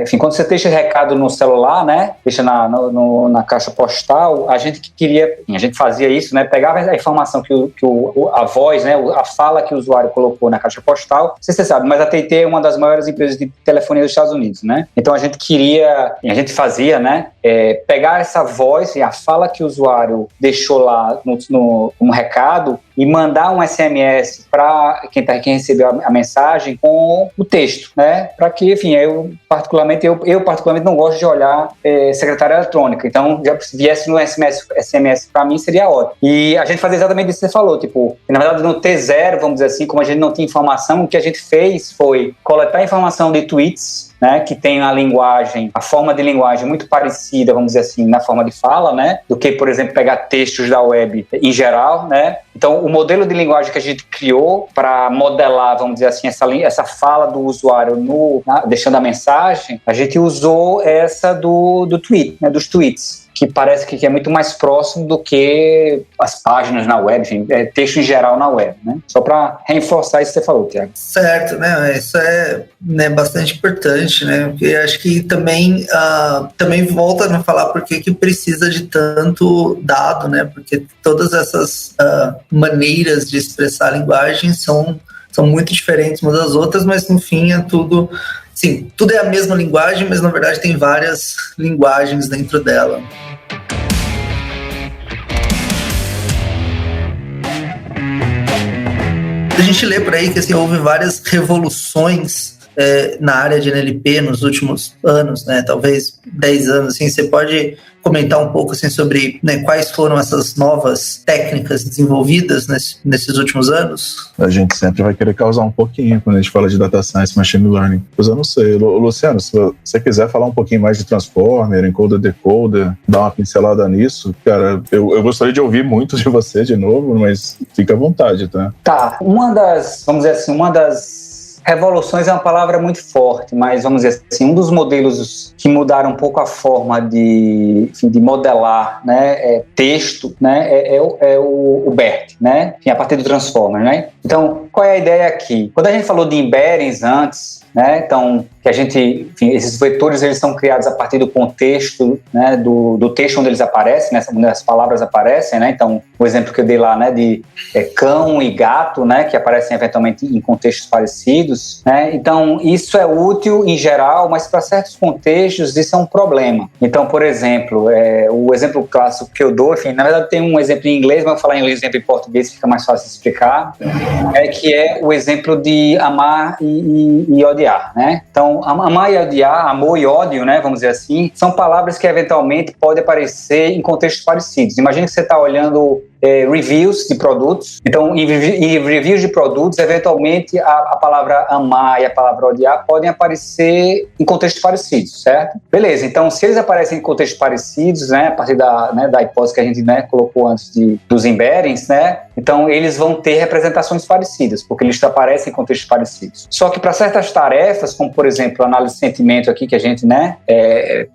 enfim, quando você deixa recado no celular, né, deixa na caixa postal, a gente fazia isso, né, pegava a informação a voz, né, a fala que o usuário colocou na caixa postal. Não sei se você sabe, mas a TIT é uma das maiores empresas de telefonia dos Estados Unidos, né? Então a gente fazia, né, pegar essa voz e a fala que o usuário deixou lá como recado e mandar um SMS para quem recebeu a mensagem com o texto, né, para que, enfim, eu particularmente não gosto de olhar secretária eletrônica, então já viesse no SMS para mim seria ótimo. E a gente fazia exatamente isso que você falou, tipo, na verdade no T0, vamos dizer assim, como a gente não tinha informação, o que a gente fez foi coletar informação de tweets, né, que tem a forma de linguagem muito parecida, vamos dizer assim, na forma de fala, né, do que, por exemplo, pegar textos da web em geral, né. Então, o modelo de linguagem que a gente criou para modelar, vamos dizer assim, essa fala do usuário deixando a mensagem, a gente usou essa do tweet, né, dos tweets, que parece que é muito mais próximo do que as páginas na web, enfim, texto em geral na web, né? Só para reforçar isso que você falou, Tiago. Certo, né? Isso é, né, bastante importante, né? Porque acho que também volta a falar por que precisa de tanto dado, né? Porque todas essas maneiras de expressar a linguagem são muito diferentes umas das outras, mas no fim é tudo... Sim, tudo é a mesma linguagem, mas na verdade tem várias linguagens dentro dela. A gente lê por aí que assim, houve várias revoluções na área de NLP nos últimos anos, né? Talvez 10 anos. Assim, você pode comentar um pouco assim, sobre, né, quais foram essas novas técnicas desenvolvidas nesses últimos anos? A gente sempre vai querer causar um pouquinho quando a gente fala de Data Science, Machine Learning. Pois eu não sei. Luciano, se você quiser falar um pouquinho mais de Transformer, Encoder, Decoder, dar uma pincelada nisso, cara, eu gostaria de ouvir muito de você de novo, mas fica à vontade, tá? Tá. Uma das revoluções é uma palavra muito forte, mas vamos dizer assim, um dos modelos que mudaram um pouco a forma de modelar, né, texto, né, é o BERT, né, enfim, a partir do Transformer, né. Então, qual é a ideia aqui? Quando a gente falou de embeddings antes, né, então, que a gente, enfim, esses vetores eles são criados a partir do contexto, né, do texto onde eles aparecem, né, onde as palavras aparecem, né, então o exemplo que eu dei lá, né, de cão e gato, né, que aparecem eventualmente em contextos parecidos, né, então isso é útil em geral, mas para certos contextos isso é um problema. Então, por exemplo, o exemplo clássico que eu dou, enfim, na verdade tem um exemplo em inglês, mas eu vou falar em inglês, exemplo em português, fica mais fácil de explicar, que é o exemplo de amar e odiar, né, então amar e odiar, amor e ódio, né, vamos dizer assim, são palavras que eventualmente podem aparecer em contextos parecidos. Imagina que você está olhando reviews de produtos. Então, em reviews de produtos, eventualmente a palavra amar e a palavra odiar podem aparecer em contextos parecidos, certo? Beleza, então se eles aparecem em contextos parecidos, né, a partir da hipótese que a gente, né, colocou antes dos embeddings, né, então eles vão ter representações parecidas, porque eles aparecem em contextos parecidos. Só que para certas tarefas, como por exemplo, análise de sentimento aqui, que a gente, né,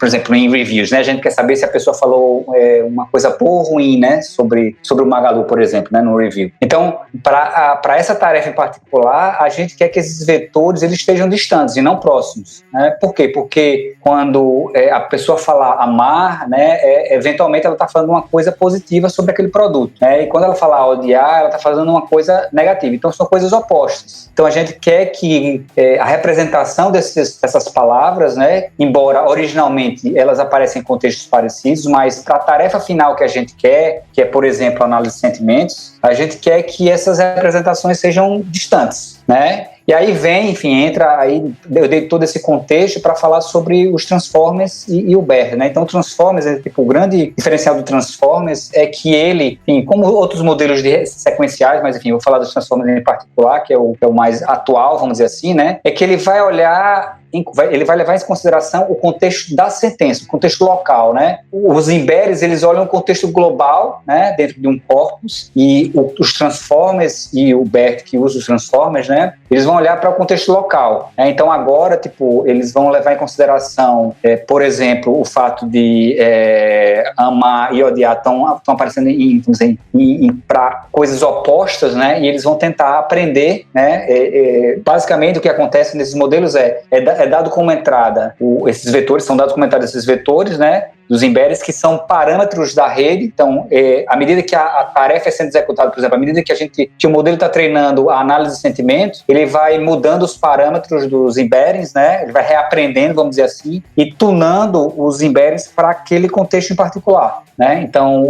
por exemplo, em reviews, né, a gente quer saber se a pessoa falou uma coisa boa ou ruim, né, sobre o Magalu, por exemplo, né, no review. Então, para essa tarefa em particular, a gente quer que esses vetores eles estejam distantes e não próximos, né? Por quê? Porque quando a pessoa falar amar, né, eventualmente ela está falando uma coisa positiva sobre aquele produto, né? E quando ela falar odiar, ela está falando uma coisa negativa. Então, são coisas opostas. Então, a gente quer que a representação dessas palavras, né, embora originalmente elas aparecem em contextos parecidos, mas para a tarefa final que a gente quer, que é, por exemplo, análise de sentimentos, a gente quer que essas representações sejam distantes, né? E aí entra aí, eu dei todo esse contexto para falar sobre os Transformers e o BERT, né? Então, o Transformers, o grande diferencial do Transformers é que ele, enfim, como outros modelos sequenciais, mas enfim, eu vou falar dos Transformers em particular, que é o mais atual, vamos dizer assim, né? É que ele vai olhar, ele vai levar em consideração o contexto da sentença, o contexto local, né? Os embeddings, eles olham o contexto global, né, dentro de um corpus, e os Transformers e o BERT, que usa os Transformers, né, eles vão olhar para o contexto local. Então, agora, eles vão levar em consideração, por exemplo, o fato de amar e odiar estão aparecendo para coisas opostas, né, e eles vão tentar aprender, né, basicamente o que acontece nesses modelos é dado como entrada, esses vetores, são dados como entrada esses vetores, né, dos embeddings, que são parâmetros da rede. Então, à medida que a tarefa é sendo executada, por exemplo, à medida que o modelo está treinando a análise de sentimentos, ele vai mudando os parâmetros dos embeddings, né? Ele vai reaprendendo, vamos dizer assim, e tunando os embeddings para aquele contexto em particular, né? Então,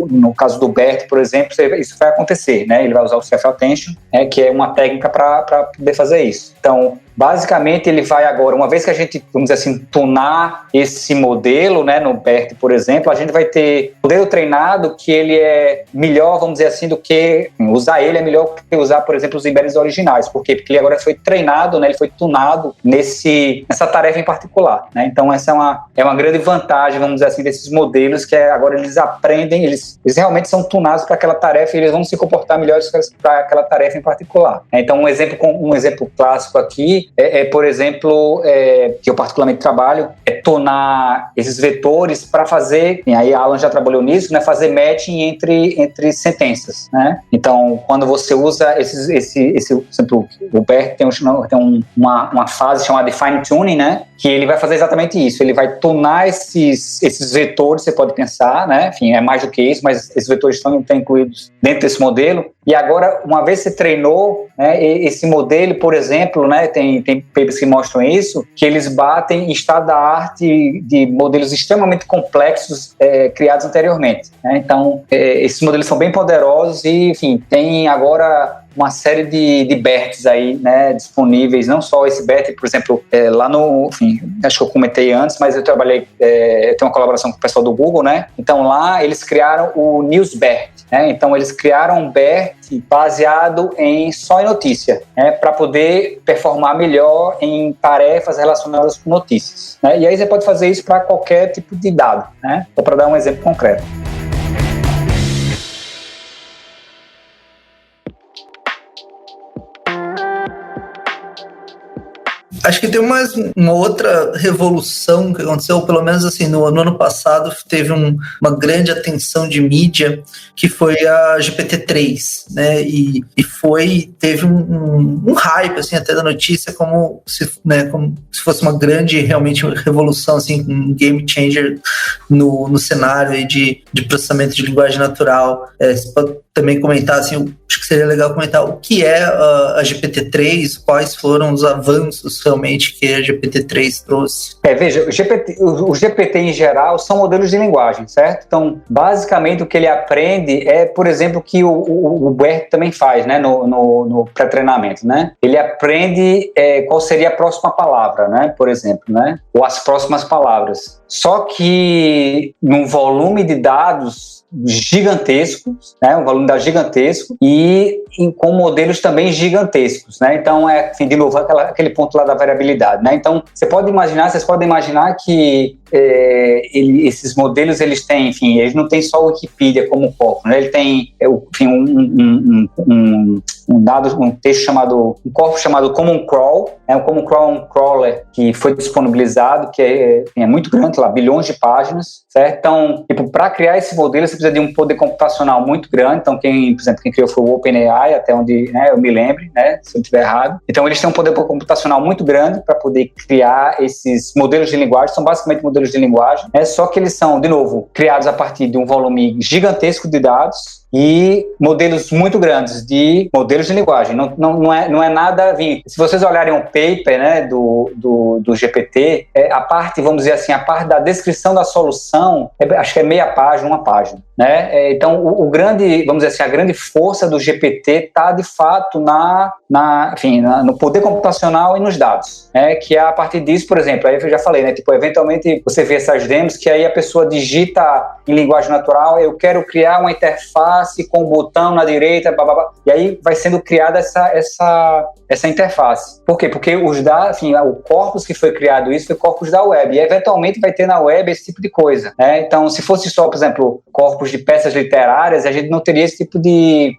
no caso do BERT, por exemplo, isso vai acontecer, né? Ele vai usar o Self-Attention, que é uma técnica para poder fazer isso. Então, basicamente, ele vai agora, uma vez que a gente, vamos dizer assim, tunar esse modelo, né, no BERT, por exemplo, a gente vai ter modelo treinado que ele é melhor, vamos dizer assim, do que usar ele é melhor que usar, por exemplo, os embeddings originais. Por quê? Porque ele agora foi treinado, né, ele foi tunado nessa tarefa em particular, né? Então, essa é uma grande vantagem, vamos dizer assim, desses modelos, que agora eles aprendem, eles realmente são tunados para aquela tarefa e eles vão se comportar melhores para aquela tarefa em particular. Então, um exemplo clássico aqui que, por exemplo, que eu particularmente trabalho, é tornar esses vetores para fazer, e aí a Alan já trabalhou nisso, né, fazer matching entre sentenças, né? Então, quando você usa por exemplo, o BERT tem uma fase chamada de fine tuning, né? Que ele vai fazer exatamente isso, ele vai tunar esses vetores, você pode pensar, né? Enfim, é mais do que isso, mas esses vetores estão incluídos dentro desse modelo. E agora, uma vez que você treinou, né, esse modelo, por exemplo, né, tem papers que mostram isso, que eles batem em estado da arte de modelos extremamente complexos criados anteriormente, né? Então, esses modelos são bem poderosos e, enfim, tem agora uma série de BERTs aí, né, disponíveis, não só esse BERT, por exemplo, lá no, enfim, acho que eu comentei antes, mas eu trabalhei, tenho uma colaboração com o pessoal do Google, né, então lá eles criaram o NewsBERT, né, então eles criaram um BERT baseado só em notícia, né, para poder performar melhor em tarefas relacionadas com notícias, né, e aí você pode fazer isso para qualquer tipo de dado, né, só para dar um exemplo concreto. Acho que tem uma outra revolução que aconteceu, pelo menos assim, no ano passado teve uma grande atenção de mídia, que foi a GPT-3, né, e teve um hype, assim, até da notícia, como se fosse uma grande, realmente, revolução, assim, um game changer no cenário aí de processamento de linguagem natural. Você pode também comentar, assim, acho que seria legal comentar o que é a GPT-3, quais foram os avanços realmente que a GPT-3 trouxe. Veja, o GPT em geral são modelos de linguagem, certo? Então, basicamente, o que ele aprende por exemplo, que o BERT também faz, né, no pré-treinamento, né? Ele aprende qual seria a próxima palavra, né, por exemplo, né? Ou as próximas palavras. Só que num volume de dados gigantescos, né, um volume de dados gigantesco e com modelos também gigantescos, né? Então, enfim, de novo, aquele ponto lá da variabilidade, né? Então, vocês podem imaginar que esses modelos, eles têm, enfim, eles não têm só o Wikipedia como corpo, né? Ele tem, enfim, um texto chamado, um corpo chamado Common Crawl, né? O Common Crawl é um crawler que foi disponibilizado, que é muito grande, lá, bilhões de páginas, certo? Então, tipo, para criar esse modelo, você precisa de um poder computacional muito grande. Então, por exemplo, quem criou foi o OpenAI, até onde, né, eu me lembre, né, se eu estiver errado. Então, eles têm um poder computacional muito grande para poder criar esses modelos de linguagem, são basicamente modelos de linguagem, né? Só que eles são, de novo, criados a partir de um volume gigantesco de dados e modelos muito grandes de modelos de linguagem. Não é nada... Se vocês olharem um paper, né, do GPT, a parte, vamos dizer assim, a parte da descrição da solução, acho que é meia página, uma página, né? Então, vamos dizer assim, a grande força do GPT está, de fato, no poder computacional e nos dados, né? Que é a partir disso, por exemplo, aí eu já falei, né? Tipo, eventualmente, você vê essas demos que aí a pessoa digita em linguagem natural, eu quero criar uma interface com o botão na direita, blá, e aí vai sendo criada essa interface. Por quê? Porque os dados, enfim, o corpus que foi criado isso foi corpus da web, e eventualmente vai ter na web esse tipo de coisa, né? Então, se fosse só, por exemplo, corpus de peças literárias, a gente não teria esse tipo de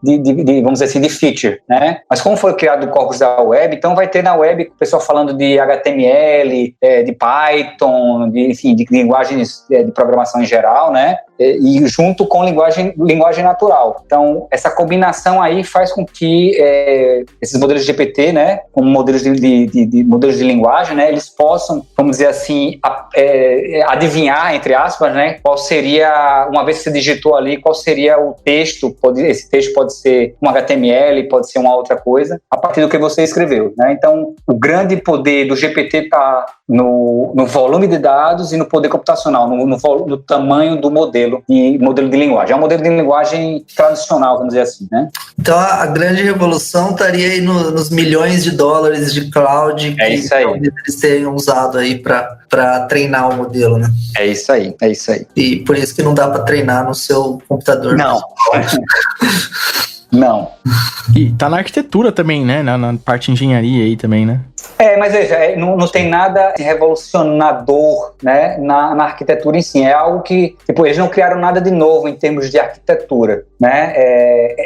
vamos dizer assim, de feature, né? Mas como foi criado o corpus da web, então vai ter na web o pessoal falando de HTML, de Python, enfim, de linguagens de programação em geral, né? E junto com linguagem natural. Então, essa combinação aí faz com que esses modelos de GPT, né, como modelos de modelos de linguagem, né, eles possam, vamos dizer assim, adivinhar, entre aspas, né, qual seria, uma vez que você digitou ali, qual seria o texto. Esse texto pode ser um HTML, pode ser uma outra coisa, a partir do que você escreveu, né? Então, o grande poder do GPT está no volume de dados e no poder computacional, no tamanho do modelo de linguagem. É um modelo de linguagem tradicional, vamos dizer assim, né? Então, a grande revolução estaria aí nos milhões de dólares de cloud que eles tenham usado aí para treinar o modelo, né? É isso aí. E por isso que não dá para treinar no seu computador. Não. Não. E tá na arquitetura também, né? Na parte de engenharia aí também, né? Mas veja, não tem nada revolucionador, né, na arquitetura em si. É algo que, tipo, eles não criaram nada de novo em termos de arquitetura, né?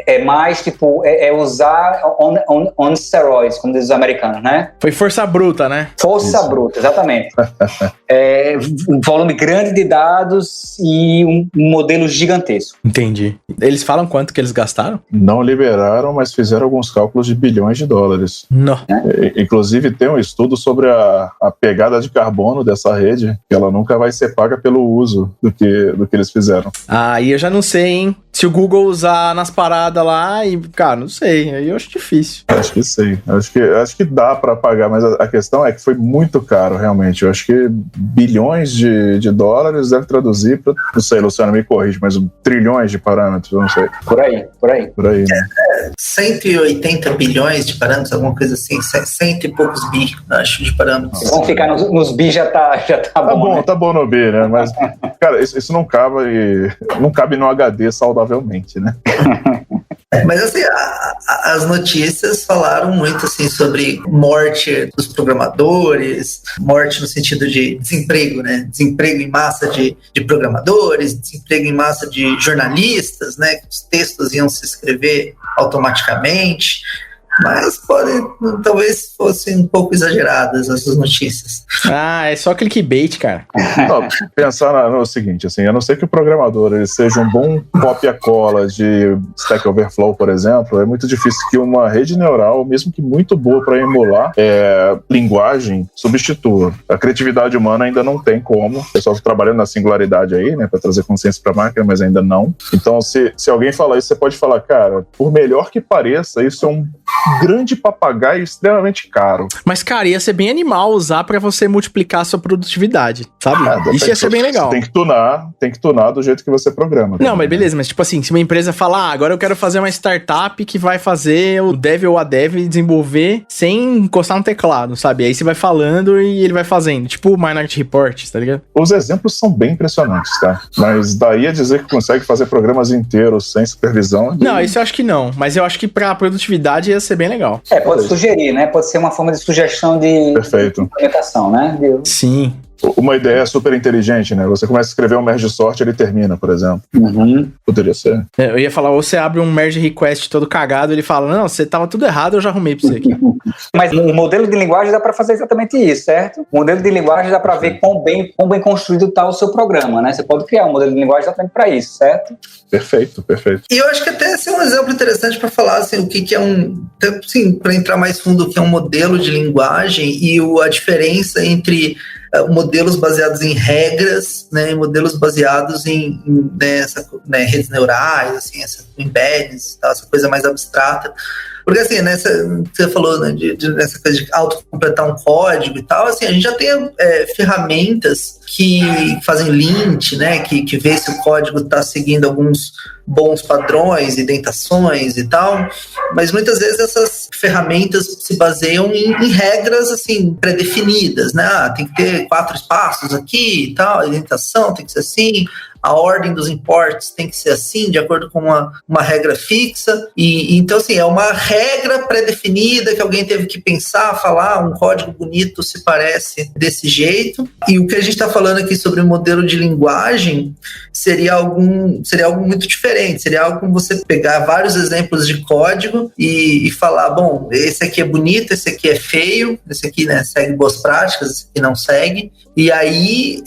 é mais, tipo, usar on steroids, como dizem os americanos, né? Foi força bruta, né? Força bruta, exatamente. Um volume grande de dados e um modelo gigantesco. Entendi. Eles falam quanto que eles gastaram? Não liberaram, mas fizeram alguns cálculos de bilhões de dólares. Não. Inclusive tem um estudo sobre a pegada de carbono dessa rede, que ela nunca vai ser paga pelo uso do que eles fizeram. Aí eu já não sei, hein? Se o Google usar nas paradas lá, e, cara, não sei. Aí eu acho difícil. Acho que sim. Acho que dá pra pagar, mas a questão é que foi muito caro, realmente. Eu acho que bilhões de dólares deve traduzir para, não sei, Luciano, me corrige, mas trilhões de parâmetros, eu não sei. Por aí. Né? 180 bilhões de parâmetros, alguma coisa assim, 100 e poucos bi, acho, de parâmetros. Se vão ficar nos bi, já tá bom, né? Tá bom no bi, né? Mas, cara, isso não cabe no HD saudavelmente, né? Mas assim, as notícias falaram muito assim sobre morte dos programadores, morte no sentido de desemprego, né? Desemprego em massa de programadores, desemprego em massa de jornalistas, né? Os textos iam se escrever automaticamente. Mas talvez fossem um pouco exageradas essas notícias. É só clickbait, cara. Não, pensar no seguinte, assim, a não ser que o programador ele seja um bom cópia-cola de Stack Overflow, por exemplo, é muito difícil que uma rede neural, mesmo que muito boa para emular linguagem, substitua. A criatividade humana ainda não tem como. O pessoal está trabalhando na singularidade aí, né, para trazer consciência para a máquina, mas ainda não. Então, se alguém falar isso, você pode falar, cara, por melhor que pareça, isso é um grande papagaio extremamente caro. Mas, cara, ia ser bem animal usar pra você multiplicar a sua produtividade, sabe? Isso ia ser bem legal. Tem que tunar do jeito que você programa. Não, mas beleza, mas tipo assim, se uma empresa falar, agora eu quero fazer uma startup que vai fazer o dev ou a dev desenvolver sem encostar no teclado, sabe? Aí você vai falando e ele vai fazendo, tipo o Minority Report, tá ligado? Os exemplos são bem impressionantes, tá? Mas daí a dizer que consegue fazer programas inteiros sem supervisão... Não, isso eu acho que não, mas eu acho que pra produtividade ia ser bem legal. Pode sugerir, né? Pode ser uma forma de sugestão de implementação, né? Sim. Uma ideia super inteligente, né? Você começa a escrever um merge sort, ele termina, por exemplo. Poderia ser. Eu ia falar, ou você abre um merge request todo cagado, ele fala, não, você tava tudo errado, eu já arrumei pra você aqui. Mas o modelo de linguagem dá para fazer exatamente isso, certo? O modelo de linguagem dá para ver quão bem construído está o seu programa, né? Você pode criar um modelo de linguagem exatamente para isso, certo? Perfeito. E eu acho que até esse é um exemplo interessante para falar assim, o que é assim, para entrar mais fundo, o que é um modelo de linguagem e a diferença entre modelos baseados em regras, né, e modelos baseados em redes neurais, assim, embeddings, tal, essa coisa mais abstrata. Porque assim, você falou, né, nessa coisa de autocompletar um código e tal, assim, a gente já tem ferramentas que fazem lint, né, que vê se o código está seguindo alguns bons padrões, indentações e tal, mas muitas vezes essas ferramentas se baseiam em regras, assim, pré-definidas, né, tem que ter 4 espaços aqui e tal, a indentação tem que ser assim, a ordem dos imports tem que ser assim, de acordo com uma regra fixa, e então, assim, é uma regra pré-definida que alguém teve que pensar, falar, um código bonito se parece desse jeito, e o que a gente está falando aqui sobre o modelo de linguagem seria algo muito diferente, seria algo como você pegar vários exemplos de código e falar, bom, esse aqui é bonito, esse aqui é feio, esse aqui, né, segue boas práticas, esse aqui não segue, e aí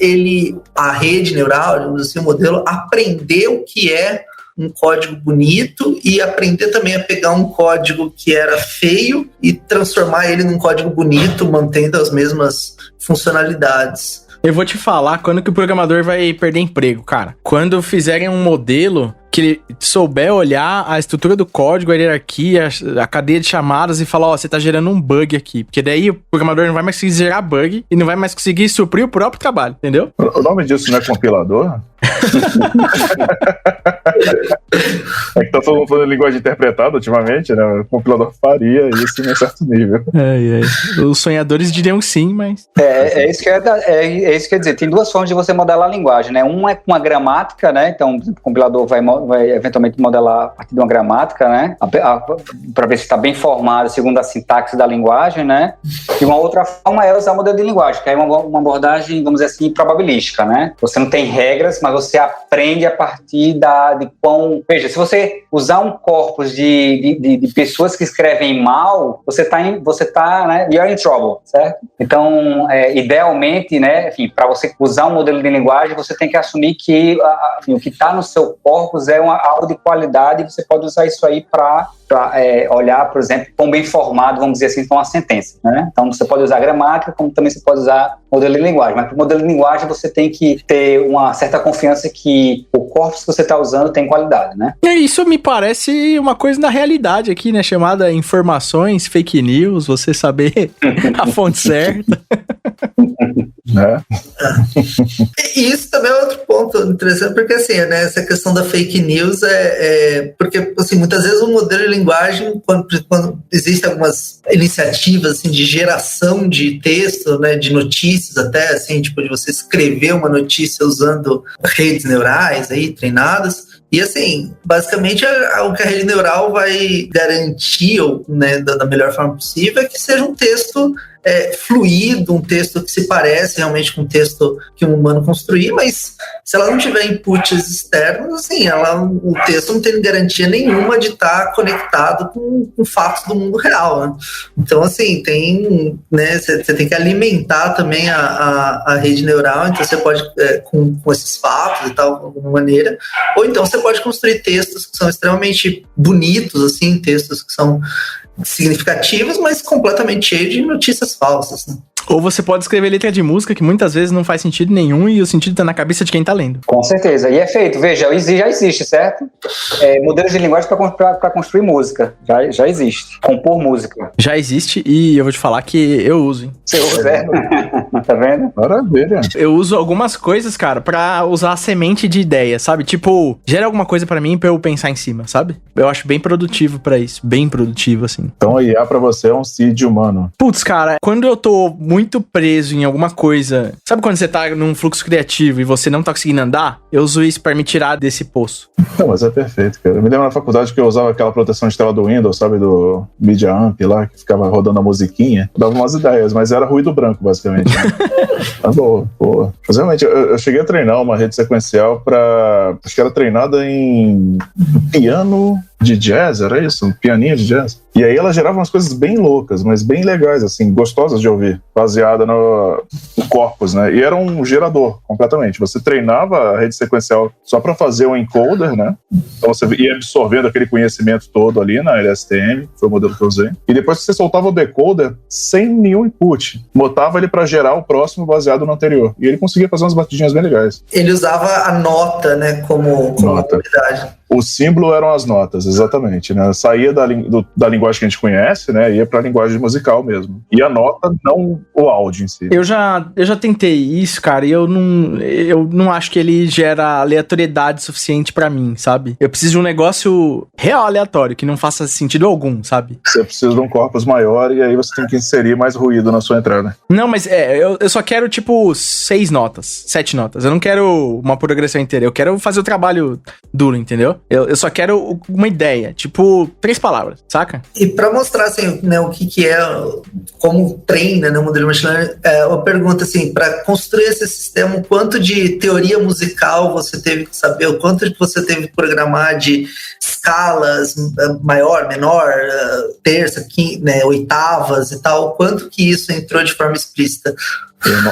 a rede neural, digamos assim, o modelo aprendeu o que é um código bonito e aprender também a pegar um código que era feio e transformar ele num código bonito, mantendo as mesmas funcionalidades. Eu vou te falar quando que o programador vai perder emprego, cara. Quando fizerem um modelo que ele souber olhar a estrutura do código, a hierarquia, a cadeia de chamadas e falar, você tá gerando um bug aqui. Porque daí o programador não vai mais conseguir gerar bug e não vai mais conseguir suprir o próprio trabalho, entendeu? O nome disso não é compilador? É que tá todo mundo falando linguagem interpretada ultimamente, né? O compilador faria isso em um certo nível. Os sonhadores diriam sim, mas... É isso que eu ia dizer. Tem 2 formas de você modelar a linguagem, né? Uma é com a gramática, né? Então, o compilador vai vai eventualmente modelar a partir de uma gramática, né? Para ver se está bem formado segundo a sintaxe da linguagem, né? E uma outra forma é usar o modelo de linguagem, que é uma abordagem, vamos dizer assim, probabilística, né? Você não tem regras, mas você aprende a partir de quão... Veja, se você usar um corpus de pessoas que escrevem mal, você tá, né? You're in trouble, certo? Então, idealmente, né? Enfim, para você usar um modelo de linguagem, você tem que assumir que o que está no seu corpus é algo de qualidade e você pode usar isso aí para olhar, por exemplo, quão bem formado, vamos dizer assim, uma sentença, né? Então, você pode usar gramática, como também você pode usar modelo de linguagem. Mas para o modelo de linguagem, você tem que ter uma certa confiança que o corpus que você está usando tem qualidade, né? Isso me parece uma coisa da realidade aqui, né? Chamada informações, fake news, você saber a fonte certa. E isso também é outro ponto interessante, porque assim, né, essa questão da fake news porque assim, muitas vezes o modelo de linguagem, quando existem algumas iniciativas assim, de geração de texto, né, de notícias até, assim, tipo de você escrever uma notícia usando redes neurais aí, treinadas. E assim, basicamente o que a rede neural vai garantir, né, da melhor forma possível, é que seja um texto fluido, um texto que se parece realmente com um texto que um humano construir, mas se ela não tiver inputs externos, assim, o texto não tem garantia nenhuma de estar conectado com fatos do mundo real, né? Então, assim, você tem que alimentar também a rede neural, então você pode, com esses fatos e tal, de alguma maneira, ou então você pode construir textos que são extremamente bonitos, assim, textos que são significativos, mas completamente cheios de notícias falsas, né? Ou você pode escrever letra de música que muitas vezes não faz sentido nenhum e o sentido tá na cabeça de quem tá lendo. Com certeza. E é feito. Veja, já existe, certo? Modelos de linguagem para construir música. Já existe. Compor música. Já existe e eu vou te falar que eu uso, hein? Você usa, Tá vendo? Maravilha. Eu uso algumas coisas, cara, pra usar a semente de ideia, sabe? Tipo, gera alguma coisa pra mim pra eu pensar em cima, sabe? Eu acho bem produtivo pra isso. Bem produtivo, assim. Então a IA pra você é um seed humano. Putz, cara, quando eu tô muito preso em alguma coisa, sabe quando você tá num fluxo criativo e você não tá conseguindo andar? Eu uso isso pra me tirar desse poço. Não, mas é perfeito, cara. Eu me lembro na faculdade que eu usava aquela proteção de tela do Windows, sabe? Do Media Amp lá, que ficava rodando a musiquinha. Dava umas ideias, mas era ruído branco, basicamente. Tá bom, pô. Mas realmente, eu cheguei a treinar uma rede sequencial acho que era treinada em piano de jazz, era isso? Um pianinho de jazz. E aí ela gerava umas coisas bem loucas, mas bem legais, assim, gostosas de ouvir, baseada no corpus, né? E era um gerador, completamente. Você treinava a rede sequencial só para fazer um encoder, né? Então você ia absorvendo aquele conhecimento todo ali na LSTM, foi o modelo que eu usei. E depois você soltava o decoder sem nenhum input. Botava ele para gerar o próximo baseado no anterior. E ele conseguia fazer umas batidinhas bem legais. Ele usava a nota, né, como habilidade. O símbolo eram as notas, exatamente, né? Saía da linguagem que a gente conhece, né? Ia pra linguagem musical mesmo. E a nota, não o áudio em si. Eu já tentei isso, cara, e eu não acho que ele gera aleatoriedade suficiente pra mim, sabe? Eu preciso de um negócio real aleatório, que não faça sentido algum, sabe? Você precisa de um corpus maior e aí você tem que inserir mais ruído na sua entrada. Não, mas eu só quero, tipo, 6 notas, 7 notas. Eu não quero uma progressão inteira, eu quero fazer o trabalho duro, entendeu? Eu só quero uma ideia, tipo, 3 palavras, saca? E pra mostrar, assim, né, o que é, como treina, né, o modelo machine learning, uma pergunta, assim, pra construir esse sistema, o quanto de teoria musical você teve que saber, o quanto você teve que programar de escalas, maior, menor, terça, quinta, né, oitavas e tal, o quanto que isso entrou de forma explícita?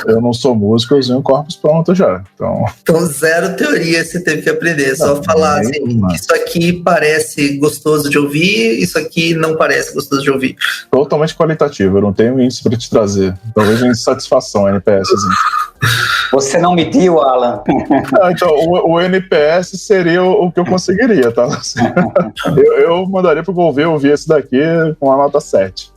Eu não sou músico, eu usei um corpus pronto já. Então zero teoria você teve que aprender. Só falar assim, isso aqui parece gostoso de ouvir, isso aqui não parece gostoso de ouvir. Totalmente qualitativo, eu não tenho índice para te trazer. Talvez uma insatisfação, NPS. Assim. Você não mediu, Alan? Então, o NPS seria o que eu conseguiria, tá? Eu mandaria pro Golvê ouvir esse daqui com uma nota 7.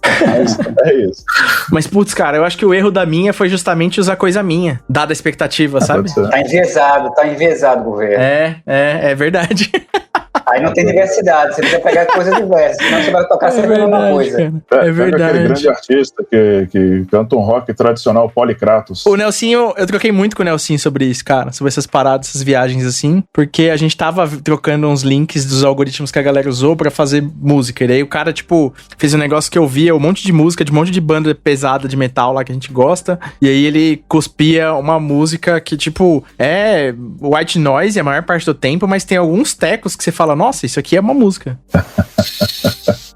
É isso. Mas, putz, cara, eu acho que o erro da minha foi justamente usar coisa minha, dada a expectativa, sabe? Tá enviesado, Golvê. É verdade. Aí não tem diversidade, você precisa pegar coisas diversas, senão você vai tocar sempre a mesma coisa. É verdade. Aquele grande artista que canta um rock tradicional, Polykratos. O Nelsinho, eu troquei muito com o Nelsinho sobre isso, cara, sobre essas paradas, essas viagens assim, porque a gente tava trocando uns links dos algoritmos que a galera usou pra fazer música, e daí o cara, tipo, fez um negócio que eu via, um monte de música, de um monte de banda pesada de metal lá que a gente gosta, e aí ele cuspia uma música que, tipo, é white noise a maior parte do tempo, mas tem alguns tecos que você fala, nossa, isso aqui é uma música.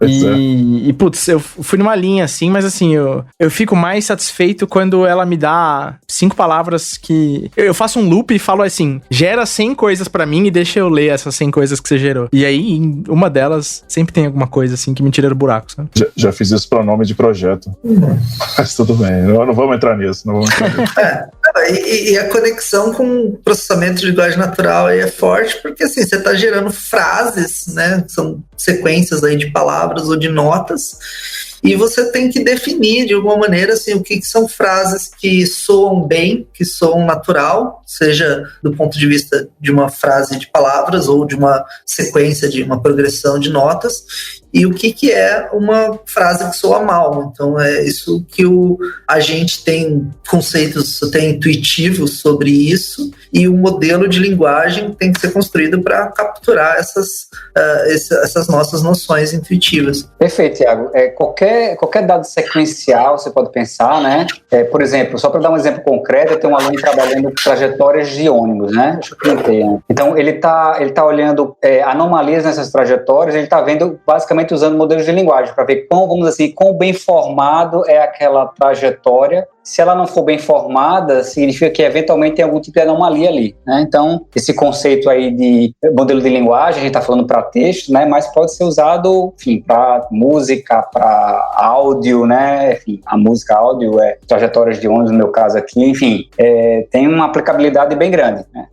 E, putz, eu fui numa linha assim, mas assim, eu fico mais satisfeito quando ela me dá 5 palavras que... Eu faço um loop e falo assim, gera 100 coisas pra mim e deixa eu ler essas 100 coisas que você gerou. E aí, em uma delas, sempre tem alguma coisa assim que me tira do buraco, sabe? Já fiz isso pra nome de projeto. Mas tudo bem, não vamos entrar nisso. E a conexão com o processamento de linguagem natural aí é forte, porque assim, você está gerando frases, né? São sequências aí de palavras ou de notas, e você tem que definir de alguma maneira assim, o que são frases que soam bem, que soam natural, seja do ponto de vista de uma frase de palavras ou de uma sequência de uma progressão de notas, e o que é uma frase que soa mal. Então é isso que a gente tem conceitos, tem intuitivos sobre isso, e o modelo de linguagem tem que ser construído para capturar essas nossas noções intuitivas. Perfeito, Thiago. Qualquer dado sequencial você pode pensar, né? Por exemplo, só para dar um exemplo concreto, eu tenho um aluno trabalhando com trajetórias de ônibus, né? Deixa eu comentar, né? Então ele tá olhando anomalias nessas trajetórias, ele está vendo basicamente usando modelos de linguagem para ver quão bem formado é aquela trajetória. Se ela não for bem formada, significa que eventualmente tem algum tipo de anomalia ali, né? Então, esse conceito aí de modelo de linguagem, a gente está falando para texto, né? Mas pode ser usado, enfim, para música, para áudio, né? Enfim, a música, áudio, trajetórias de ônibus, no meu caso aqui, enfim, tem uma aplicabilidade bem grande, né?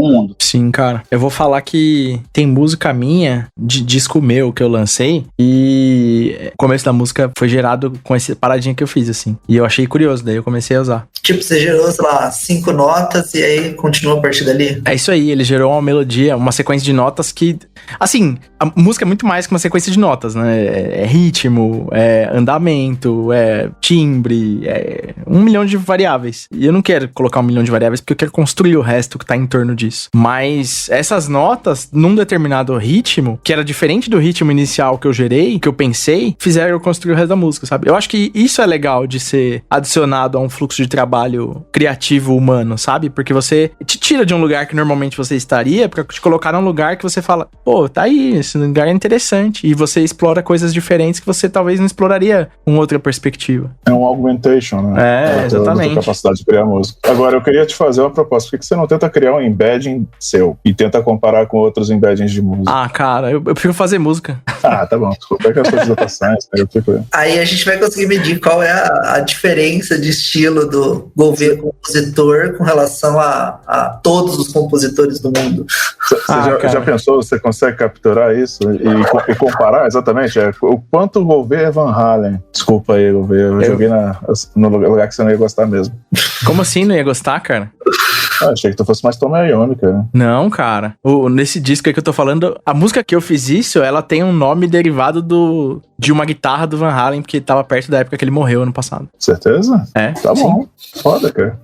Um mundo. Sim, cara. Eu vou falar que tem música minha, de disco meu, que eu lancei, e o começo da música foi gerado com essa paradinha que eu fiz, assim. E eu achei curioso, daí eu comecei a usar. Tipo, você gerou, sei lá, 5 notas e aí continua a partir dali? É isso aí, ele gerou uma melodia, uma sequência de notas que... Assim, a música é muito mais que uma sequência de notas, né? É ritmo, é andamento, é timbre, é 1 milhão de variáveis. E eu não quero colocar 1 milhão de variáveis porque eu quero construir o resto que tá em torno disso. Mas essas notas, num determinado ritmo, que era diferente do ritmo inicial que eu gerei, que eu pensei, fizeram eu construir o resto da música, sabe? Eu acho que isso é legal de ser adicionado a um fluxo de trabalho criativo humano, sabe? Porque você te tira de um lugar que normalmente você estaria pra te colocar num lugar que você fala, pô, tá aí, esse lugar é interessante. E você explora coisas diferentes que você talvez não exploraria com outra perspectiva. É um augmentation, né? Exatamente. A capacidade de criar música. Agora, eu queria te fazer uma proposta. Por que você não tenta criar um embedding seu e tenta comparar com outros embeddings de música? Ah, cara, eu prefiro fazer música. Ah, tá bom. Desculpa, é que as suas anotações, eu fico... Aí a gente vai conseguir medir qual é a diferença de estilo do Gouveia compositor com relação a todos os compositores do mundo. Você já pensou, você consegue capturar isso e comparar exatamente o quanto o Gouveia é Van Halen? Desculpa aí, Gouveia, eu joguei no lugar que você não ia gostar mesmo. Como assim não ia gostar, cara? Achei que tu fosse mais Tom Iommi, cara. Não, cara. Nesse disco aí que eu tô falando, a música que eu fiz isso, ela tem um nome derivado de uma guitarra do Van Halen, porque tava perto da época que ele morreu ano passado. Certeza? É. Tá bom. Foda, cara.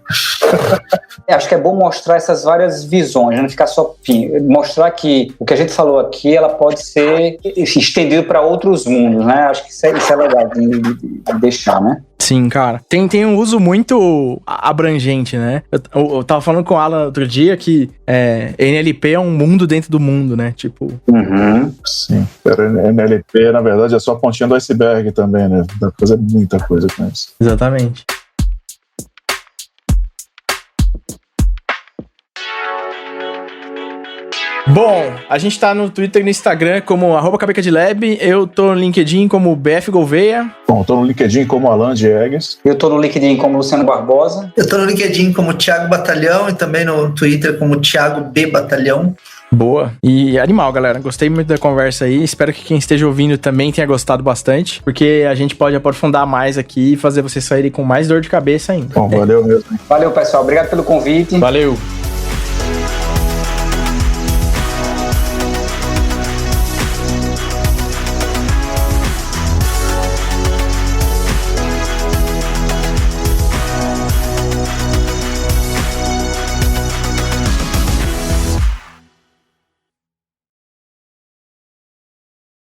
Acho que é bom mostrar essas várias visões, não ficar só... Enfim, mostrar que o que a gente falou aqui, ela pode ser estendido para outros mundos, né? Acho que isso é legal de deixar, né? Sim, cara. Tem um uso muito abrangente, né? Eu tava falando com o Alan outro dia que NLP é um mundo dentro do mundo, né? Tipo... Uhum. Sim. NLP, na verdade, é só a pontinha do iceberg também, né? Dá pra fazer muita coisa com isso. Exatamente. Bom, a gente tá no Twitter e no Instagram como @cabecadlab, eu tô no LinkedIn como BF Gouveia. Bom, eu tô no LinkedIn como Alan Diegues. Eu tô no LinkedIn como Luciano Barbosa. Eu tô no LinkedIn como Thiago Batalhão e também no Twitter como Thiago B Batalhão. Boa. E animal, galera. Gostei muito da conversa aí. Espero que quem esteja ouvindo também tenha gostado bastante, porque a gente pode aprofundar mais aqui e fazer vocês saírem com mais dor de cabeça ainda. Bom, valeu mesmo. Valeu, pessoal. Obrigado pelo convite. Valeu.